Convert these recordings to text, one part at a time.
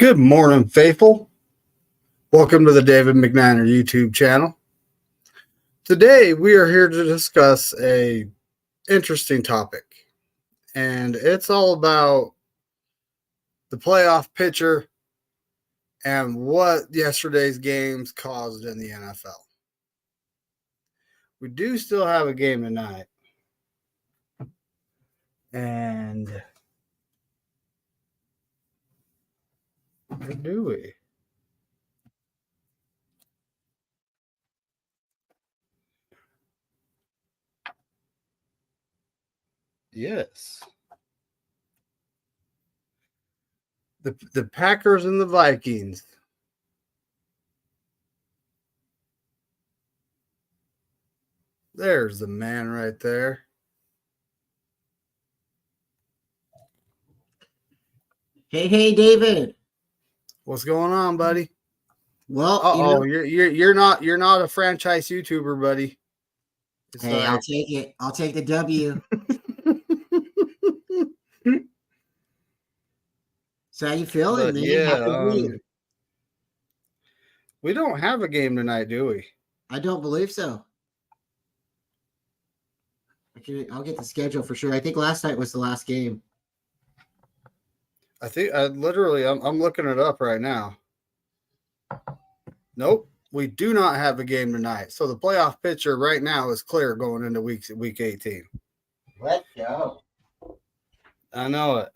Good morning, faithful. Welcome to the David McNiner YouTube channel. Today, we are here to discuss a interesting topic, and it's all about the playoff picture and what yesterday's games caused in the NFL. We do still have a game tonight, and or do we? Yes. The Packers and the Vikings. There's the man right there. Hey, David. What's going on, buddy? Well, you're not a franchise YouTuber, buddy. Hey, I'll take it. I'll take the W. So how you feeling, man? Yeah, we don't have a game tonight, do we? I don't believe so. I'll get the schedule for sure. I think last night was the last game. I think I'm looking it up right now. Nope, we do not have a game tonight. So the playoff picture right now is clear going into week 18. Let's go. I know it.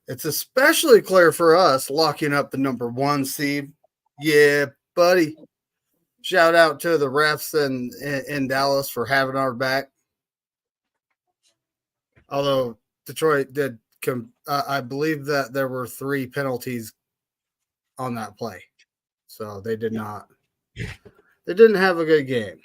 It's especially clear for us locking up the number 1 seed. Yeah, buddy. Shout out to the refs in Dallas for having our back. Although Detroit did, I believe that there were 3 penalties on that play. So they did not. They didn't have a good game.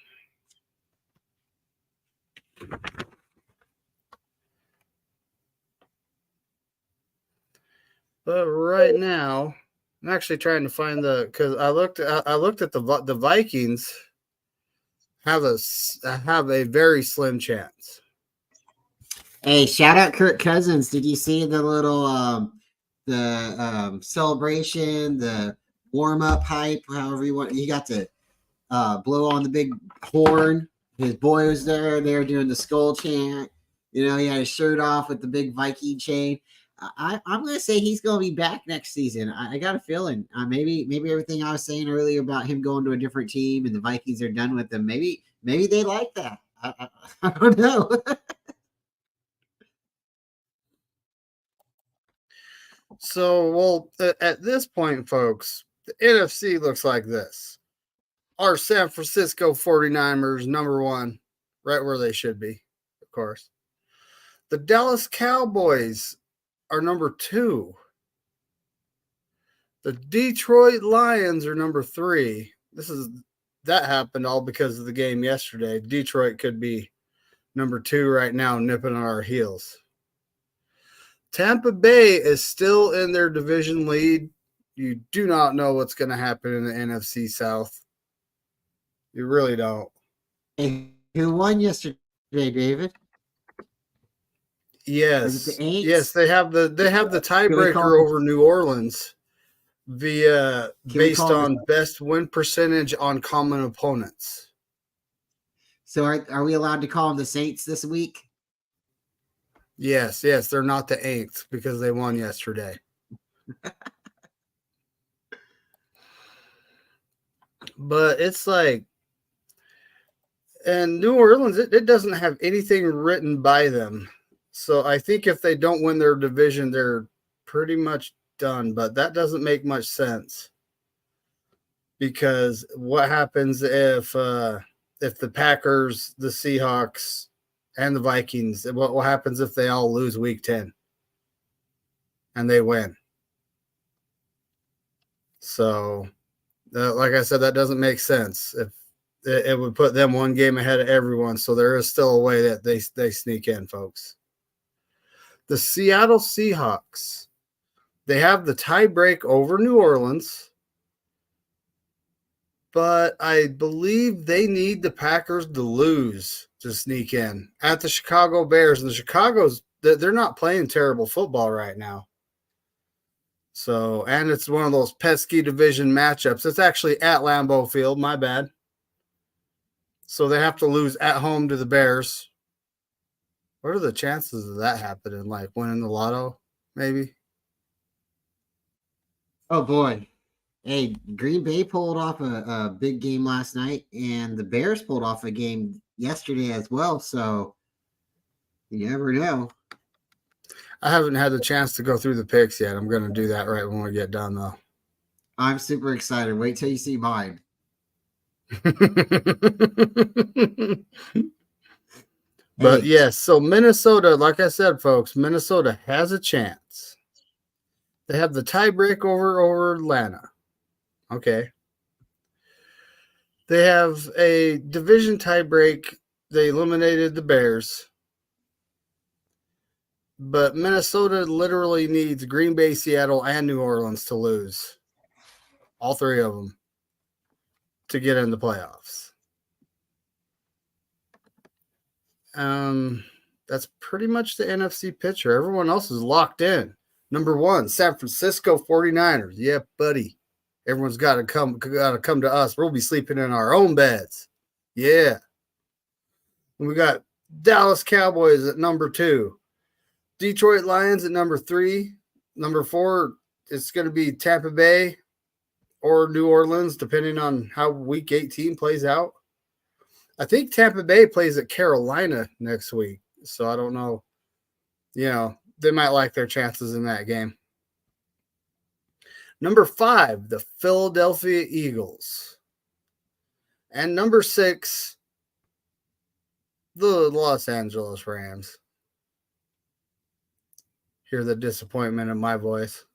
But right now, I'm actually trying to find because I looked at the Vikings have a very slim chance. Hey, shout out Kirk Cousins. Did you see the little celebration, the warm up hype, however you want? He got to blow on the big horn. His boy was there. They were doing the skull chant. You know, he had his shirt off with the big Viking chain. I'm going to say he's going to be back next season. I got a feeling. Maybe everything I was saying earlier about him going to a different team and the Vikings are done with him. Maybe they like that. I don't know. So, well, at this point, folks, the NFC looks like this. Our San Francisco 49ers, number 1, right where they should be, of course. The Dallas Cowboys are number 2. The Detroit Lions are number 3. That happened all because of the game yesterday. Detroit could be number 2 right now, nipping on our heels. Tampa Bay is still in their division lead. You do not know what's going to happen in the NFC South. You really don't. Hey, who won yesterday, David? Yes, they have the tiebreaker over New Orleans based on best win percentage on common opponents. So are we allowed to call them the Saints this week? Yes, they're not the Aints because they won yesterday. But it's like, and New Orleans, it doesn't have anything written by them. So I think if they don't win their division, they're pretty much done. But that doesn't make much sense. Because what happens if the Packers, the Seahawks, and the Vikings, what happens if they all lose week 10 and they win? So, like I said, that doesn't make sense. If it would put them 1 game ahead of everyone, so there is still a way that they sneak in, folks. The Seattle Seahawks, they have the tie break over New Orleans, but I believe they need the Packers to lose to sneak in at the Chicago Bears. And the they're not playing terrible football right now. So, and it's one of those pesky division matchups. It's actually at Lambeau Field. My bad. So they have to lose at home to the Bears. What are the chances of that happening? Like winning the lotto, maybe? Oh boy. Hey, Green Bay pulled off a big game last night, and the Bears pulled off a game yesterday as well. So you never know. I haven't had the chance to go through the picks yet. I'm going to do that right when we get done, though. I'm super excited. Wait till you see mine. But yes, so Minnesota, like I said, folks, Minnesota has a chance. They have the tiebreak over Atlanta. Okay. They have a division tiebreak. They eliminated the Bears. But Minnesota literally needs Green Bay, Seattle, and New Orleans to lose. All three of them to get in the playoffs. That's pretty much the NFC picture. Everyone else is locked in. Number 1, San Francisco 49ers. Yeah, buddy. Everyone's got to come to us. We'll be sleeping in our own beds. Yeah. And we got Dallas Cowboys at number 2. Detroit Lions at number 3. Number 4, it's going to be Tampa Bay or New Orleans, depending on how Week 18 plays out. I think Tampa Bay plays at Carolina next week, so I don't know. They might like their chances in that game. Number 5, the Philadelphia Eagles. And number 6, the Los Angeles Rams. Hear the disappointment in my voice.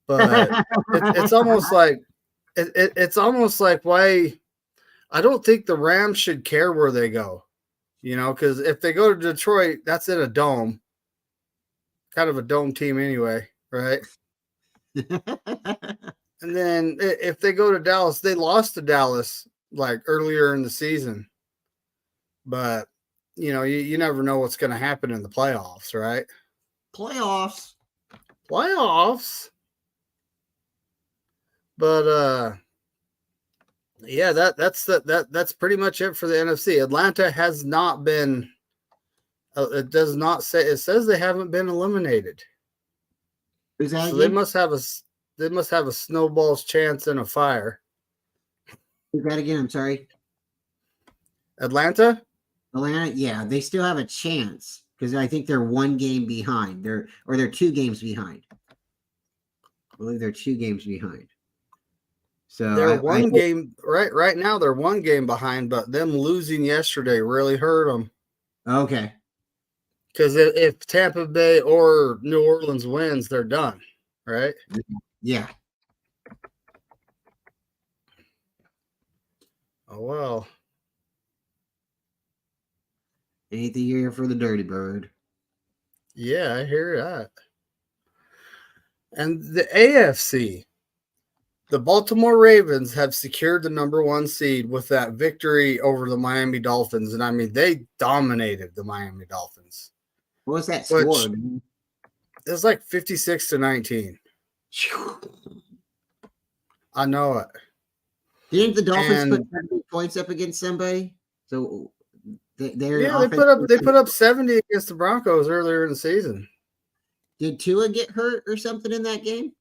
But it's almost like it's almost like why I don't think the Rams should care where they go, because if they go to Detroit, that's in a dome, kind of a dome team anyway, right? And then if they go to Dallas, they lost to Dallas like earlier in the season, but you never know what's going to happen in the playoffs, right? Playoffs. But yeah, that's pretty much it for the NFC. Atlanta has not been. It does not say. It says they haven't been eliminated. So they must have a snowball's chance in a fire. Is that again? I'm sorry. Atlanta, yeah, they still have a chance because I think they're 1 game behind. They're 2 games behind. I believe they're 2 games behind. So they're one game right now. They're 1 game behind, but them losing yesterday really hurt them. Okay. Because if Tampa Bay or New Orleans wins, they're done, right? Yeah. Oh well. Ain't the year for the dirty bird. Yeah, I hear that. And the AFC. The Baltimore Ravens have secured the number 1 seed with that victory over the Miami Dolphins. And I mean, they dominated the Miami Dolphins. What was that score? It was like 56-19. I know it. Didn't the Dolphins put 70 points up against somebody? So they put up 70 against the Broncos earlier in the season. Did Tua get hurt or something in that game?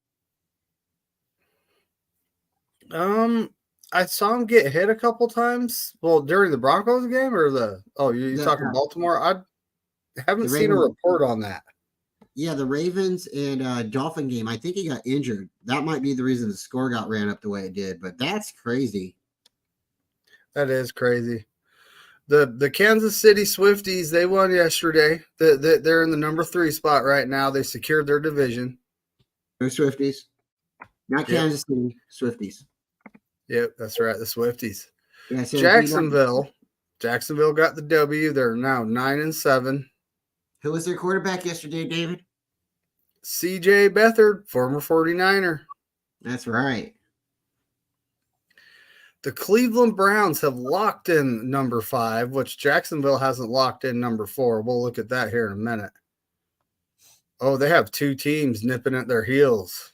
I saw him get hit a couple times. Well, during the Broncos game or you're talking Baltimore? I haven't seen a report on that. Yeah, the Ravens and Dolphin game. I think he got injured. That might be the reason the score got ran up the way it did. But that's crazy. That is crazy. The Kansas City Swifties, they won yesterday. They're in the number 3 spot right now. They secured their division. The Swifties, not Kansas City Swifties. Yep, that's right. The Swifties. Yeah, so Jacksonville got the W. They're now 9-7. Who was their quarterback yesterday, David? C.J. Beathard, former 49er. That's right. The Cleveland Browns have locked in number 5, which Jacksonville hasn't locked in number 4. We'll look at that here in a minute. Oh, they have two teams nipping at their heels.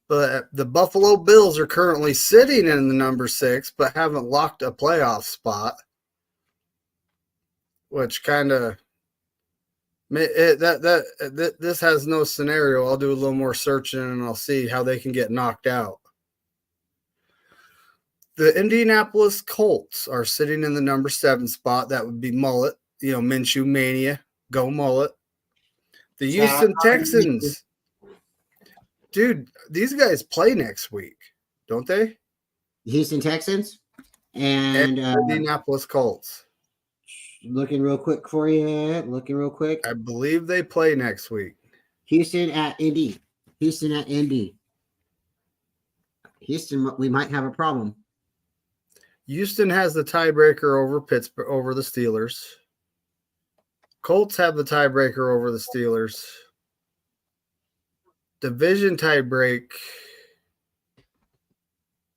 But the Buffalo Bills are currently sitting in the number 6, but haven't locked a playoff spot, which kind of this has no scenario. I'll do a little more searching and I'll see how they can get knocked out. The Indianapolis Colts are sitting in the number 7 spot. That would be Mullet, Minshew Mania, go Mullet. The Houston Texans. Dude, these guys play next week, don't they? Houston Texans and Indianapolis Colts. Looking real quick for you. I believe they play next week. Houston at Indy. Houston, we might have a problem. Houston has the tiebreaker over Pittsburgh, over the Steelers. Colts have the tiebreaker over the Steelers. Division tiebreak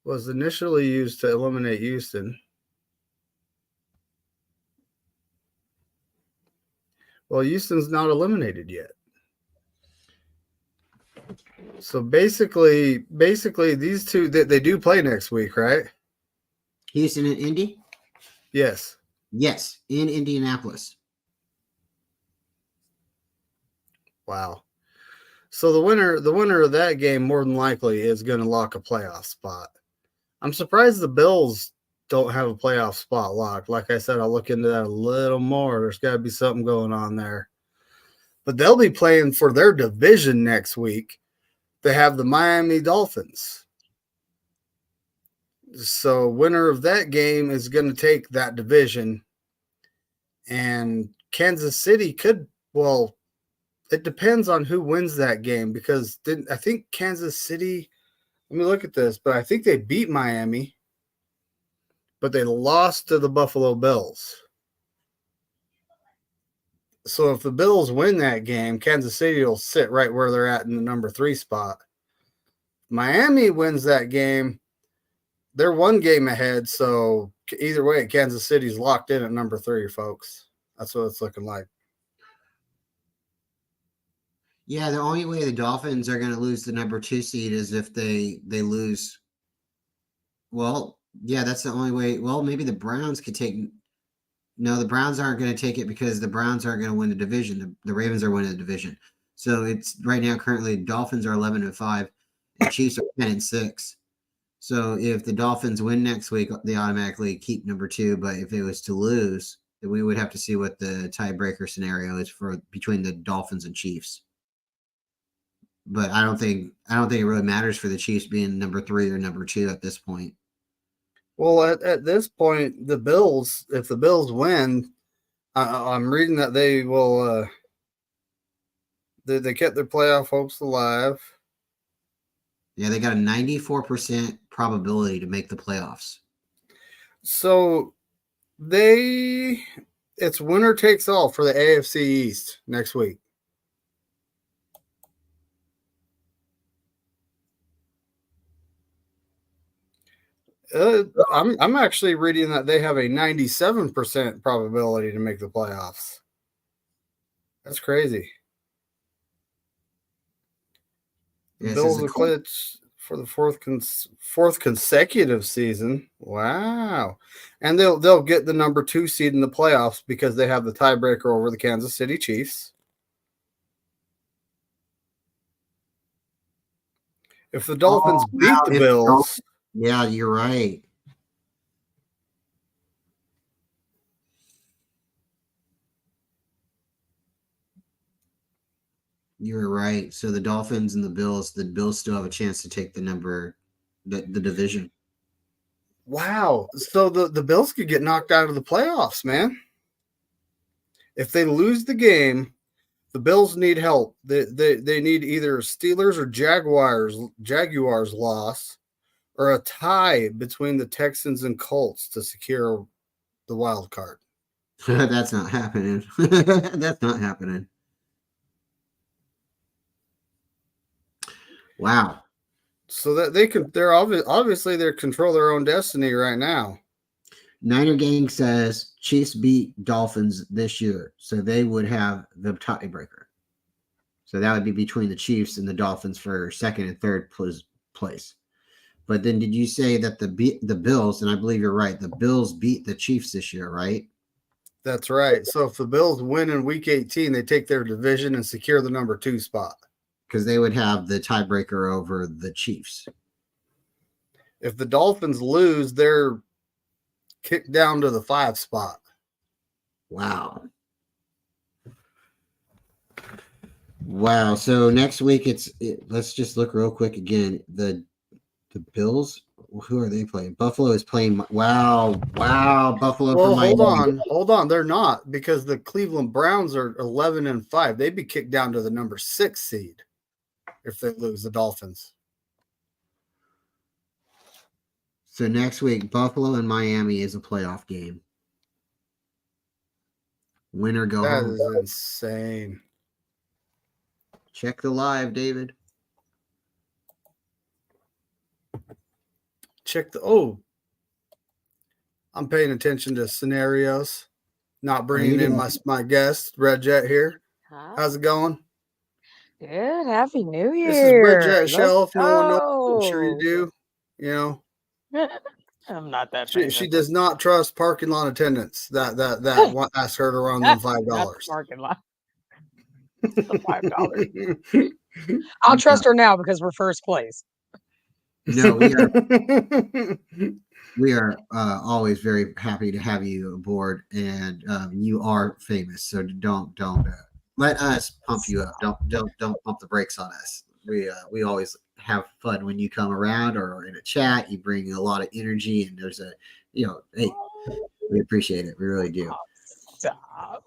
was initially used to eliminate Houston. Well, Houston's not eliminated yet. So basically these two, they do play next week, right? Houston and Indy? Yes. Yes, in Indianapolis. Wow. So the winner of that game more than likely is going to lock a playoff spot. I'm surprised the Bills don't have a playoff spot locked. Like I said, I'll look into that a little more. There's got to be something going on there. But they'll be playing for their division next week. They have the Miami Dolphins. So winner of that game is going to take that division. And Kansas City could, well, it depends on who wins that game because I think Kansas City, let me look at this, but I think they beat Miami, but they lost to the Buffalo Bills. So if the Bills win that game, Kansas City will sit right where they're at in the number 3 spot. Miami wins that game, they're 1 game ahead, so either way, Kansas City's locked in at number 3, folks. That's what it's looking like. Yeah, the only way the Dolphins are going to lose the number 2 seed is if they lose. Well, yeah, that's the only way. Well, maybe the Browns could take. No, the Browns aren't going to take it because the Browns aren't going to win the division. The Ravens are winning the division. So it's right now currently Dolphins are 11-5, and Chiefs are 10-6. So if the Dolphins win next week, they automatically keep number 2. But if it was to lose, then we would have to see what the tiebreaker scenario is for between the Dolphins and Chiefs. But I don't think it really matters for the Chiefs being number 3 or number 2 at this point. Well, at this point, the Bills, if the Bills win, I'm reading that they will. They kept their playoff hopes alive. Yeah, they got a 94% probability to make the playoffs. So it's winner takes all for the AFC East next week. I'm actually reading that they have a 97% probability to make the playoffs. That's crazy. The Bills are clinched for the fourth consecutive season. Wow. And they'll get the number 2 seed in the playoffs because they have the tiebreaker over the Kansas City Chiefs. If the Dolphins beat the Bills. Yeah, you're right. You're right. So the Dolphins and the Bills still have a chance to take the division. Wow. So the Bills could get knocked out of the playoffs, man. If they lose the game, the Bills need help. They need either Steelers or Jaguars loss or a tie between the Texans and Colts to secure the wild card. That's not happening. That's not happening. Wow. So that they're obviously they control their own destiny right now. Niner Gang says Chiefs beat Dolphins this year, so they would have the tiebreaker. So that would be between the Chiefs and the Dolphins for second and third place. But then did you say that the Bills, and I believe you're right, the Bills beat the Chiefs this year, right? That's right. So if the Bills win in Week 18, they take their division and secure the number 2 spot. Because they would have the tiebreaker over the Chiefs. If the Dolphins lose, they're kicked down to the 5 spot. Wow. Wow. So next week let's just look real quick again. The Bills, who are they playing? Buffalo is playing. Wow. Buffalo. Well, hold on. They're not, because the Cleveland Browns are 11-5. They'd be kicked down to the number 6 seed if they lose the Dolphins. So next week, Buffalo and Miami is a playoff game. Win or go home. That is insane. Check the live, David. I'm paying attention to scenarios, not bringing in my guest, Red Jet here. Huh? How's it going? Good. Happy New Year. This is Red Jet Shelf. No one knows. I'm sure you do. You know, I'm not that. She does not trust parking lot attendants. That asked her to run them $5. Parking lot. The $5. I'll trust her now because we're first place. No, we are always very happy to have you aboard, and you are famous. So don't let us pump you up. Don't pump the brakes on us. We always have fun when you come around or in a chat. You bring a lot of energy, and there's hey, we appreciate it. We really do. Stop.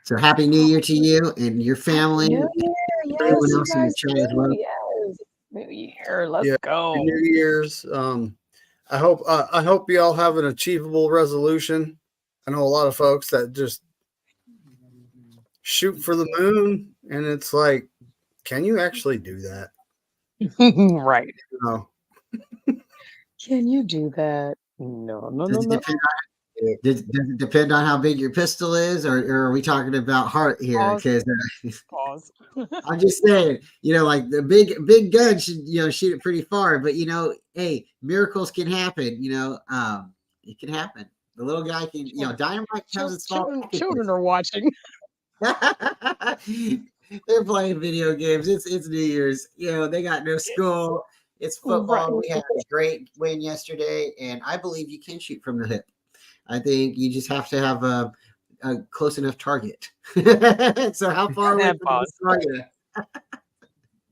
So happy New Year to you and your family. New Year, yes, everyone else in the chat as well. Yes. New Year, let's go. New Year's. I hope you all have an achievable resolution. I know a lot of folks that just shoot for the moon, and it's like, can you actually do that? Right. No. Can you do that? No. Does it depend on how big your pistol is, or are we talking about heart here? Because Pause. I'm just saying, like the big gun should, shoot it pretty far. But hey, miracles can happen. It can happen. The little guy can, dynamite comes in small. Children are watching. They're playing video games. It's New Year's. They got no school. It's football. Right. We had a great win yesterday, and I believe you can shoot from the hip. I think you just have to have a close enough target. So how far away from the target?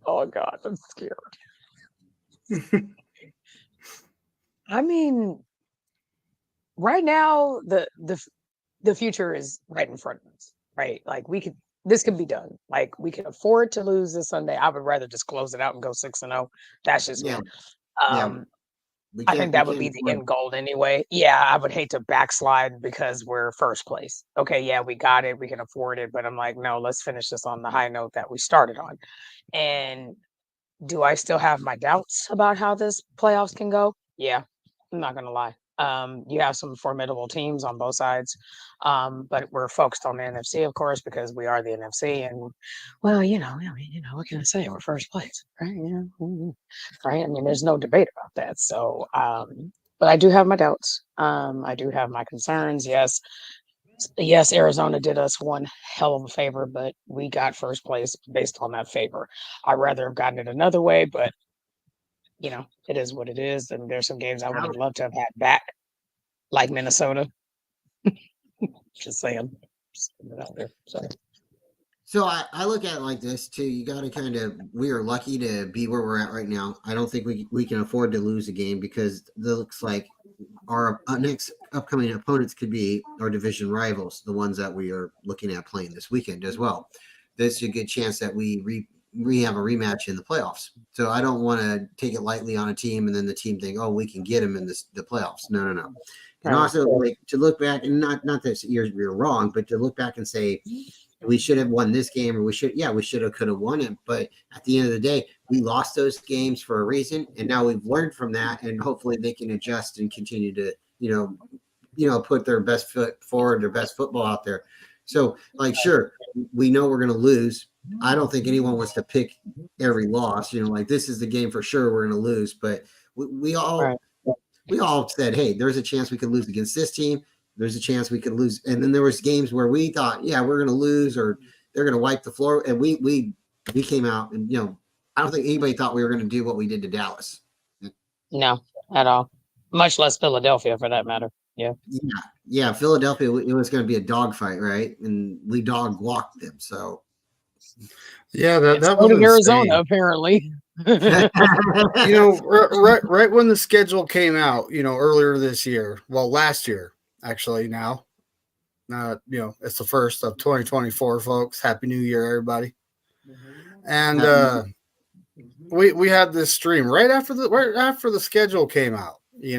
Oh God, I'm scared. I mean, right now the future is right in front of us, right? Like this could be done. Like we can afford to lose this Sunday. I would rather just close it out and go 6-0. That's just me. I think that would be the end goal anyway. Yeah, I would hate to backslide because we're first place. Okay, yeah, we got it. We can afford it. But I'm like, no, let's finish this on the high note that we started on. And do I still have my doubts about how this playoffs can go? Yeah, I'm not going to lie. You have some formidable teams on both sides. But we're focused on the NFC, of course, because we are the NFC. And, well, what can I say? We're first place, right? Right? I mean, there's no debate about that. So, but I do have my doubts. I do have my concerns. Yes, Arizona did us one hell of a favor, but we got first place based on that favor. I'd rather have gotten it another way, but it is what it is. And there's some games I would have loved to have had back, like Minnesota. Just saying. Just putting it out there. Sorry. So I look at it like this too. You got to we are lucky to be where we're at right now. I don't think we can afford to lose a game because it looks like our next upcoming opponents could be our division rivals, the ones that we are looking at playing this weekend as well. There's a good chance that we have a rematch in the playoffs. So I don't want to take it lightly on a team and then the team think, oh, we can get them in the playoffs. No. And also to look back and not that you're wrong, but to look back and say we should have won this game, or we should have could have won it. But at the end of the day, we lost those games for a reason, and now we've learned from that, and hopefully they can adjust and continue to put their best foot forward, their best football out there. So, like, sure, we know we're going to lose. I don't think anyone wants to pick every loss. Like this is the game for sure we're going to lose. But we all said, hey, there's a chance we could lose against this team. There's a chance we could lose. And then there was games where we thought, yeah, we're going to lose or they're going to wipe the floor. And we came out and, I don't think anybody thought we were going to do what we did to Dallas. No, at all. Much less Philadelphia for that matter. Yeah. Yeah. Philadelphia, it was going to be a dogfight, right? And we dog walked them. So, yeah, that was Arizona insane. Apparently. Right when the schedule came out, earlier this year, well, last year actually. Now, it's the first of 2024, folks. Happy New Year, everybody! And we had this stream right after the schedule came out. We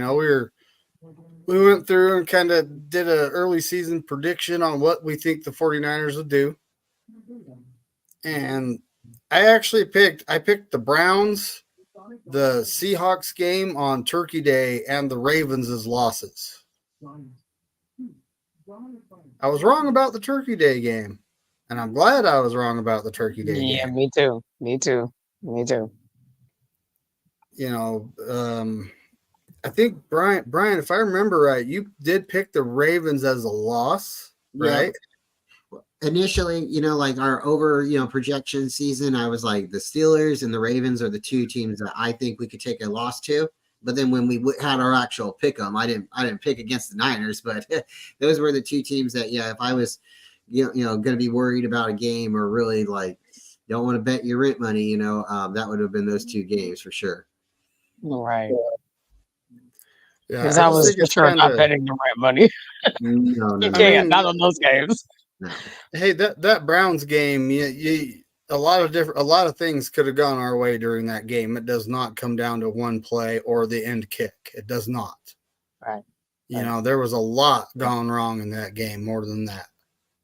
went through and kind of did an early season prediction on what we think the 49ers would do. And I picked the Browns, the Seahawks game on Turkey Day, and the Ravens as losses. I was wrong about the Turkey Day game, and I'm glad I was wrong about the Turkey Day game. Yeah, me too. I think Brian, if I remember right, you did pick the Ravens as a loss, right? Yeah. Initially, like our over, projection season, I was like the Steelers and the Ravens are the two teams that I think we could take a loss to. But then when we had our actual pick 'em, I didn't pick against the Niners, but those were the two teams that, if I was, going to be worried about a game or really like don't want to bet your rent money, that would have been those two games for sure. Right. Because I was for sure not betting the rent money. No. You can't, not on those games. No. Hey, that Browns game, a lot of things could have gone our way during that game. It does not come down to one play or the end kick. It does not. Right. There was a lot gone wrong in that game, more than that.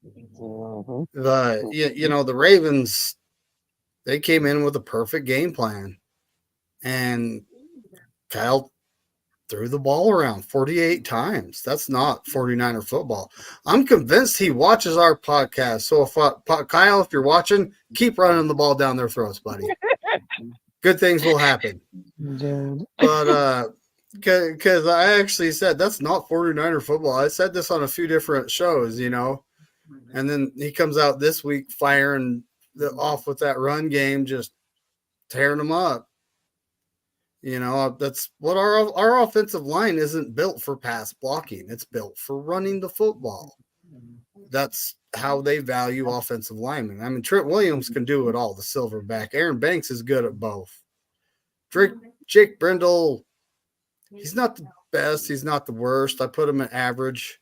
Mm-hmm. But the Ravens, they came in with a perfect game plan, and Kyle threw the ball around 48 times. That's not 49er football. I'm convinced he watches our podcast. So Kyle, if you're watching, keep running the ball down their throats, buddy. Good things will happen. Dude. But because I actually said that's not 49er football. I said this on a few different shows, and then he comes out this week firing off with that run game, just tearing them up. That's what our offensive line isn't built for pass blocking. It's built for running the football. That's how they value offensive linemen. I mean, Trent Williams can do it all, the silverback. Aaron Banks is good at both. Jake Brindle, he's not the best. He's not the worst. I put him at average.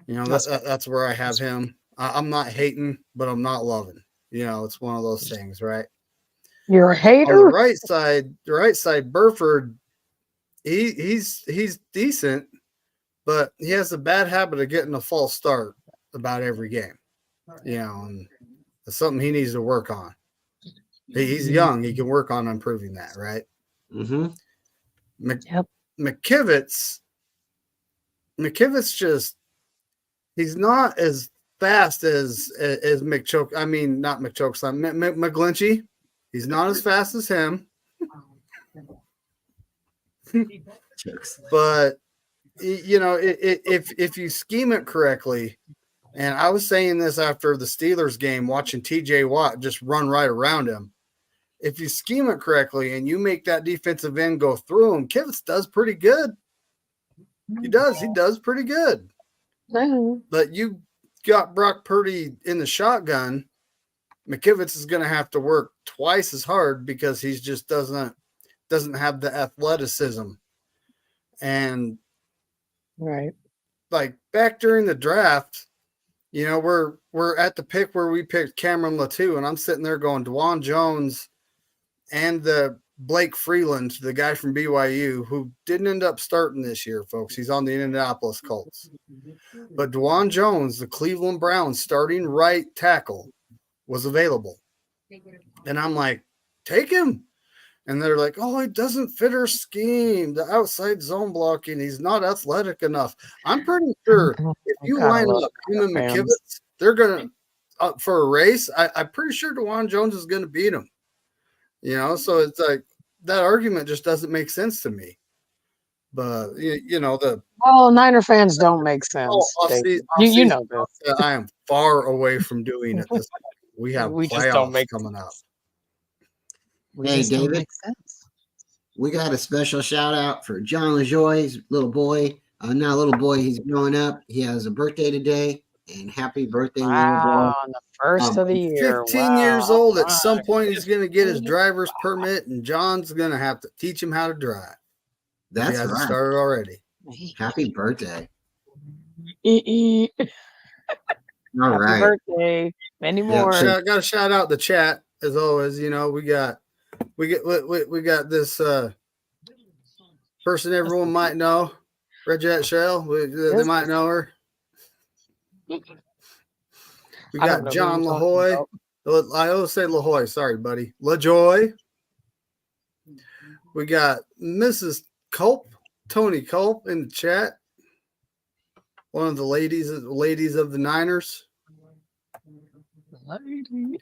That's where I have him. I'm not hating, but I'm not loving. It's one of those things, right? You're a hater. On the right side, Burford, he's decent, but he has a bad habit of getting a false start about every game. And it's something he needs to work on. He's young; he can work on improving that, right? Mm-hmm. McKivitz just he's not as fast as McChoke. I mean, not McChokeson, McGlinchey. He's not as fast as him. But if you scheme it correctly, and I was saying this after the Steelers game, watching TJ Watt just run right around him. If you scheme it correctly and you make that defensive end go through him, Kivitz does pretty good. He does pretty good. But you got Brock Purdy in the shotgun, McKivitz is going to have to work twice as hard because he just doesn't have the athleticism. And right, like back during the draft, we're at the pick where we picked Cameron Latou, and I'm sitting there going DeJuan Jones and the Blake Freeland, the guy from BYU, who didn't end up starting this year, folks. He's on the Indianapolis Colts. But DeJuan Jones, the Cleveland Browns starting right tackle, was available. And I'm like, take him. And they're like, oh, it doesn't fit our scheme. The outside zone blocking. He's not athletic enough. I'm pretty sure if you line up him and McKivitz, they're going to, for a race, I'm pretty sure DeJuan Jones is going to beat him. You know, so it's like that argument just doesn't make sense to me. But, you know, well, Niner fans don't make sense. You know this. I am far away from doing it this point. We have playoffs coming up. Hey, David, we got a special shout out for John LaJoie's little boy. Not a little boy, he's growing up. He has a birthday today, and happy birthday, little boy. On the first of the year. 15 years old. At some point, he's going to get his driver's permit, and John's going to have to teach him how to drive. That's right. Started already. Happy birthday. All All Happy birthday. Many more. I got to shout out the chat, as always. You know, we got this person everyone might know, Regette Shell. They might know her. We got John LaHoy. I always say LaHoy. Sorry, buddy. LaJoy. We got Mrs. Culp, Tony Culp in the chat. One of the ladies of the Niners.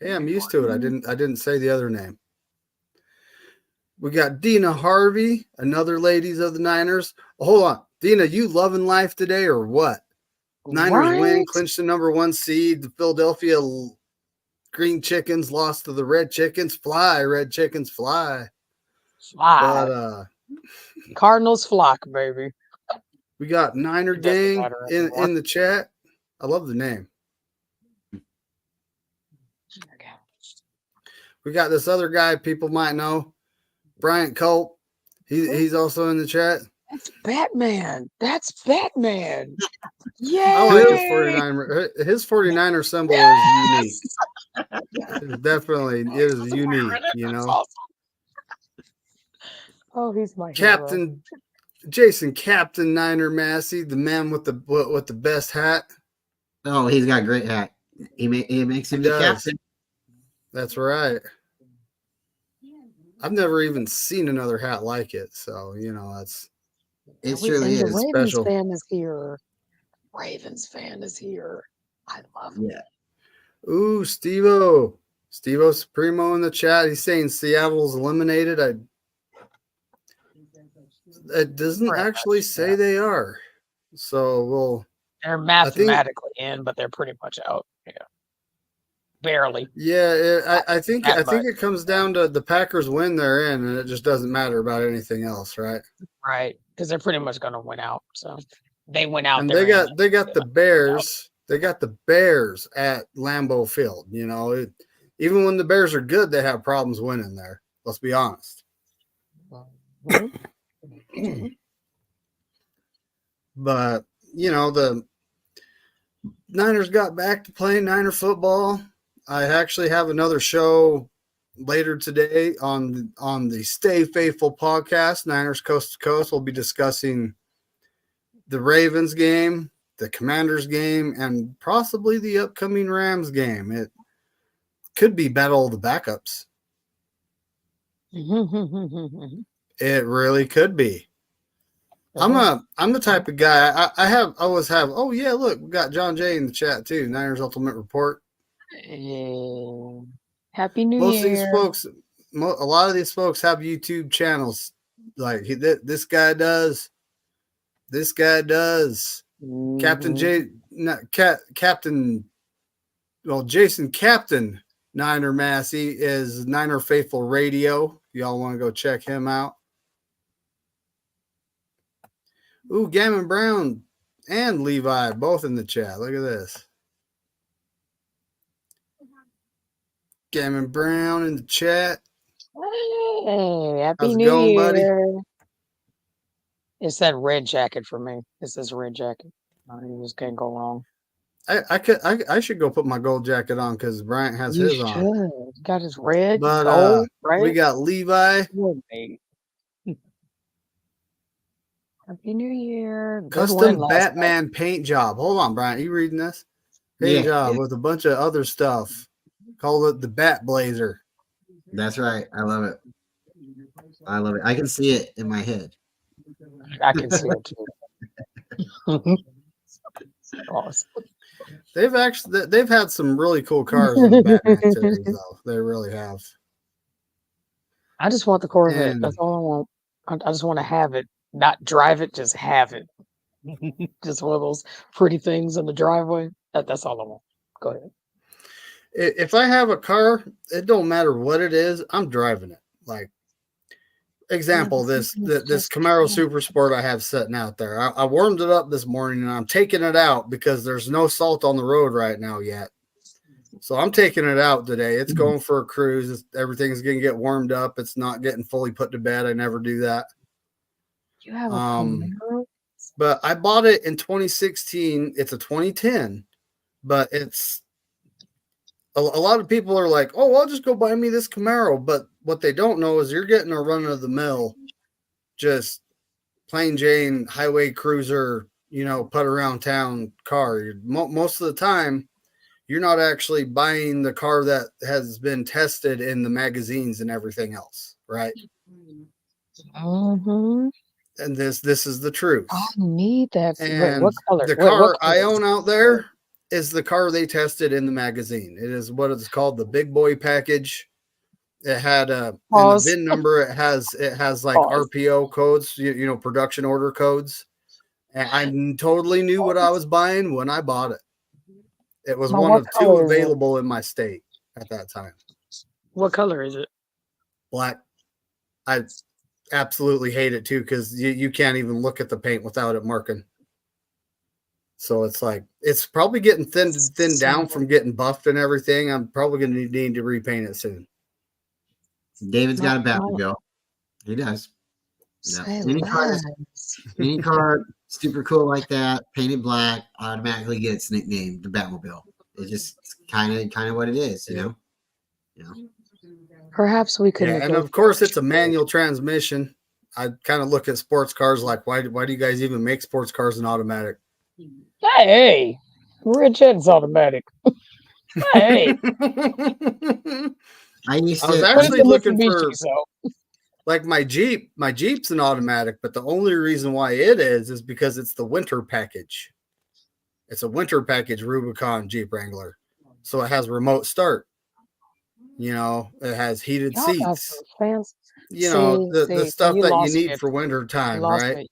Yeah, I'm used to it. I didn't say the other name. We got Dina Harvey, another ladies of the Niners. Oh, hold on. Dina, you loving life today or what? Niners win, clinched the number 1 seed. The Philadelphia Green Chickens lost to the Red Chickens. Fly, Red Chickens, fly. Fly. But Cardinals flock, baby. We got Niner Gang in the chat. I love the name. We got this other guy people might know, Bryant Culp. He's also in the chat. That's Batman. Yeah. I like his 49er. His 49er symbol is unique. It is unique, you know. Awesome. Oh, he's my Captain hero. Jason Captain Niner Massey, the man with the best hat. Oh, he's got a great hat. He makes him the captain. That's right. I've never even seen another hat like it, so you know it surely is Ravens special. Fan is here. Ravens fan is here. I love it. Yeah. Ooh, Steve-O Supremo in the chat. He's saying Seattle's eliminated. It doesn't actually say they are. So they're mathematically in, but they're pretty much out. Yeah. Barely. Yeah, I think it comes down to the Packers win, they're in, and it just doesn't matter about anything else, right? Right, because they're pretty much going to win out. So they went out. And they got the Bears. They got the Bears at Lambeau Field. You know, even when the Bears are good, they have problems winning there. Let's be honest. But you know, the Niners got back to playing Niner football. I actually have another show later today on the Stay Faithful podcast, Niners Coast to Coast. We'll be discussing the Ravens game, the Commanders game, and possibly the upcoming Rams game. It could be battle of the backups. It really could be. I'm the type of guy. I always have. Oh yeah, look, we got John Jay in the chat too. Niners Ultimate Report. Happy New Year. Most of these folks, a lot of these folks have YouTube channels. Like this guy does. This guy does. Captain Jason Captain Niner Massey is Niner Faithful Radio. Y'all want to go check him out. Ooh, Gammon Brown and Levi both in the chat. Look at this. Gammon Brown in the chat. Hey, happy How's it New going, Year. buddy? It's that red jacket for me. It's this red jacket. You just can't go wrong. I should go put my gold jacket on because Bryant has his on. He got his red, but gold, right? We got Levi. Happy New Year. Custom Batman paint job. Hold on, Bryant. You reading this? Paint job with a bunch of other stuff. Call it the Bat Blazer. That's right. I love it. I love it. I can see it in my head. I can see it too. Awesome. They've had some really cool cars in the Batman series, though. They really have. I just want the Corvette. And That's all I want. I just want to have it, not drive it, just have it. Just one of those pretty things in the driveway. That's all I want. Go ahead. if I have a car, it don't matter what it is, I'm driving it. Like example, this Camaro Super Sport I have sitting out there. I warmed it up this morning and I'm taking it out because there's no salt on the road right now yet. So I'm taking it out today. It's going for a cruise. Everything's going to get warmed up. It's not getting fully put to bed. I never do that. You have a Camaro? But I bought it in 2016. It's a 2010, but it's a lot of people are like, oh, I'll just go buy me this Camaro. But what they don't know is you're getting a run of the mill, just plain Jane highway cruiser, put around town car. Most of the time, you're not actually buying the car that has been tested in the magazines and everything else, right? Mm-hmm. And this is the truth. I need that. And wait, what color? the car I own out there is the car they tested in the magazine. It is what it's called, the big boy package. It had in the VIN number. It has like RPO codes, production order codes. And I totally knew what I was buying when I bought it. It was one of two available in my state at that time. What color is it? Black. I absolutely hate it too because you can't even look at the paint without it marking. So it's like it's probably getting thinned down from getting buffed and everything. I'm probably going to need to repaint it soon. David's got a Batmobile. He does. Yeah. Any car super cool like that, painted black, automatically gets nicknamed the Batmobile. It's just kind of what it is, you know. Perhaps we could. Yeah, and of course it's a manual transmission. I kind of look at sports cars like, why do you guys even make sports cars in automatic? Hey, Rich Ed's automatic. Hey, I was actually looking for like my Jeep. My Jeep's an automatic, but the only reason why it is because it's the winter package. It's a winter package Rubicon Jeep Wrangler, so it has remote start. It has heated seats. The stuff that you need for winter time, right?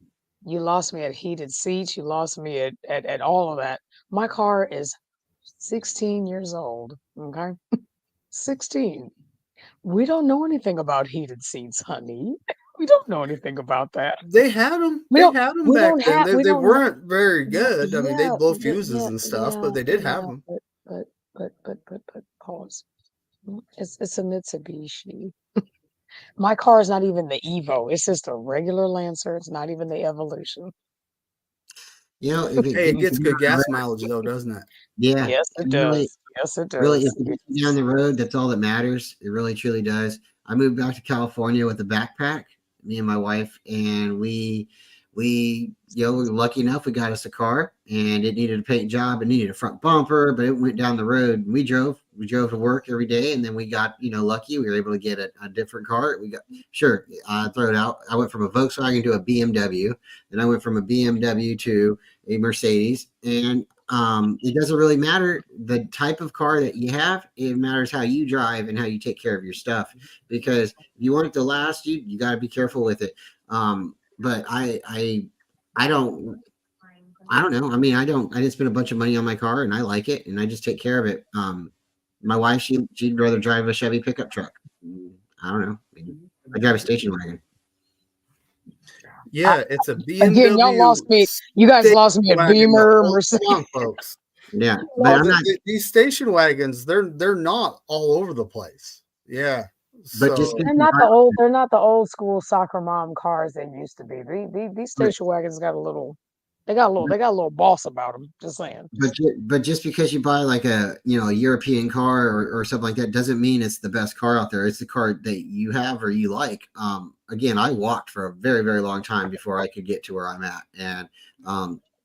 You lost me at heated seats. You lost me at all of that. My car is 16 years old. Okay. 16. We don't know anything about heated seats, honey. We don't know anything about that. They had them. They had them back then. They weren't very good. I mean, they blow fuses and stuff, but they did have them. But pause. It's a Mitsubishi. My car is not even the Evo. It's just a regular Lancer. It's not even the Evolution. It gets good gas mileage though, doesn't it? Yeah. Yes, it does. Yes, it does. Really, if it gets you down the road, that's all that matters. It really, truly does. I moved back to California with a backpack, me and my wife, and we were lucky enough we got us a car, and it needed a paint job. It needed a front bumper, but it went down the road. We drove to work every day, and then we got lucky. We were able to get a different car. Throw it out. I went from a Volkswagen to a BMW, then I went from a BMW to a Mercedes, and it doesn't really matter the type of car that you have. It matters how you drive and how you take care of your stuff, because if you want it to last, you got to be careful with it. But I don't know. I mean, I didn't spend a bunch of money on my car, and I like it, and I just take care of it. My wife, she'd rather drive a Chevy pickup truck. I don't know. I drive a station wagon. Yeah, it's a BMW. Again, y'all lost me. You guys lost me at Beamer, Mercedes, folks. Yeah, but these station wagons, they're not all over the place. Yeah. But they're not the old school soccer mom cars they used to be. These station wagons got a little boss about them. Just saying. But just because you buy like a European car or something like that doesn't mean it's the best car out there. It's the car that you have or you like. Again, I walked for a very, very long time before I could get to where I'm at, and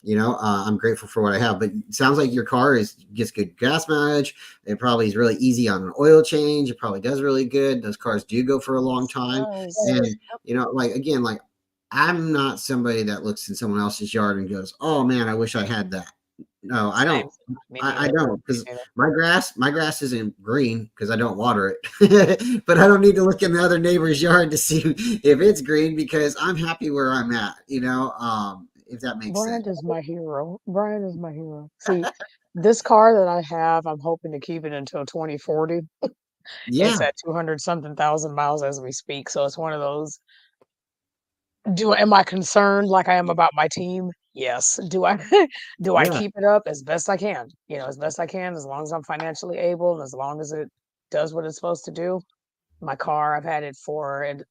I'm grateful for what I have. But it sounds like your car gets good gas mileage. It probably is really easy on an oil change. It probably does really good. Those cars do go for a long time. And like I'm not somebody that looks in someone else's yard and goes, "Oh man, I wish I had that." No, I don't. I don't, because my grass isn't green because I don't water it. But I don't need to look in the other neighbor's yard to see if it's green because I'm happy where I'm at. If that makes Brian sense. is my hero. Brian is my hero. See, this car that I have, I'm hoping to keep it until 2040. Yeah, It's at 200 something thousand miles as we speak. So it's one of those. Am I concerned like I am about my team? Yes. Do I do I yeah, keep it up as best I can? As best I can, as long as I'm financially able, and as long as it does what it's supposed to do. My car, I've had it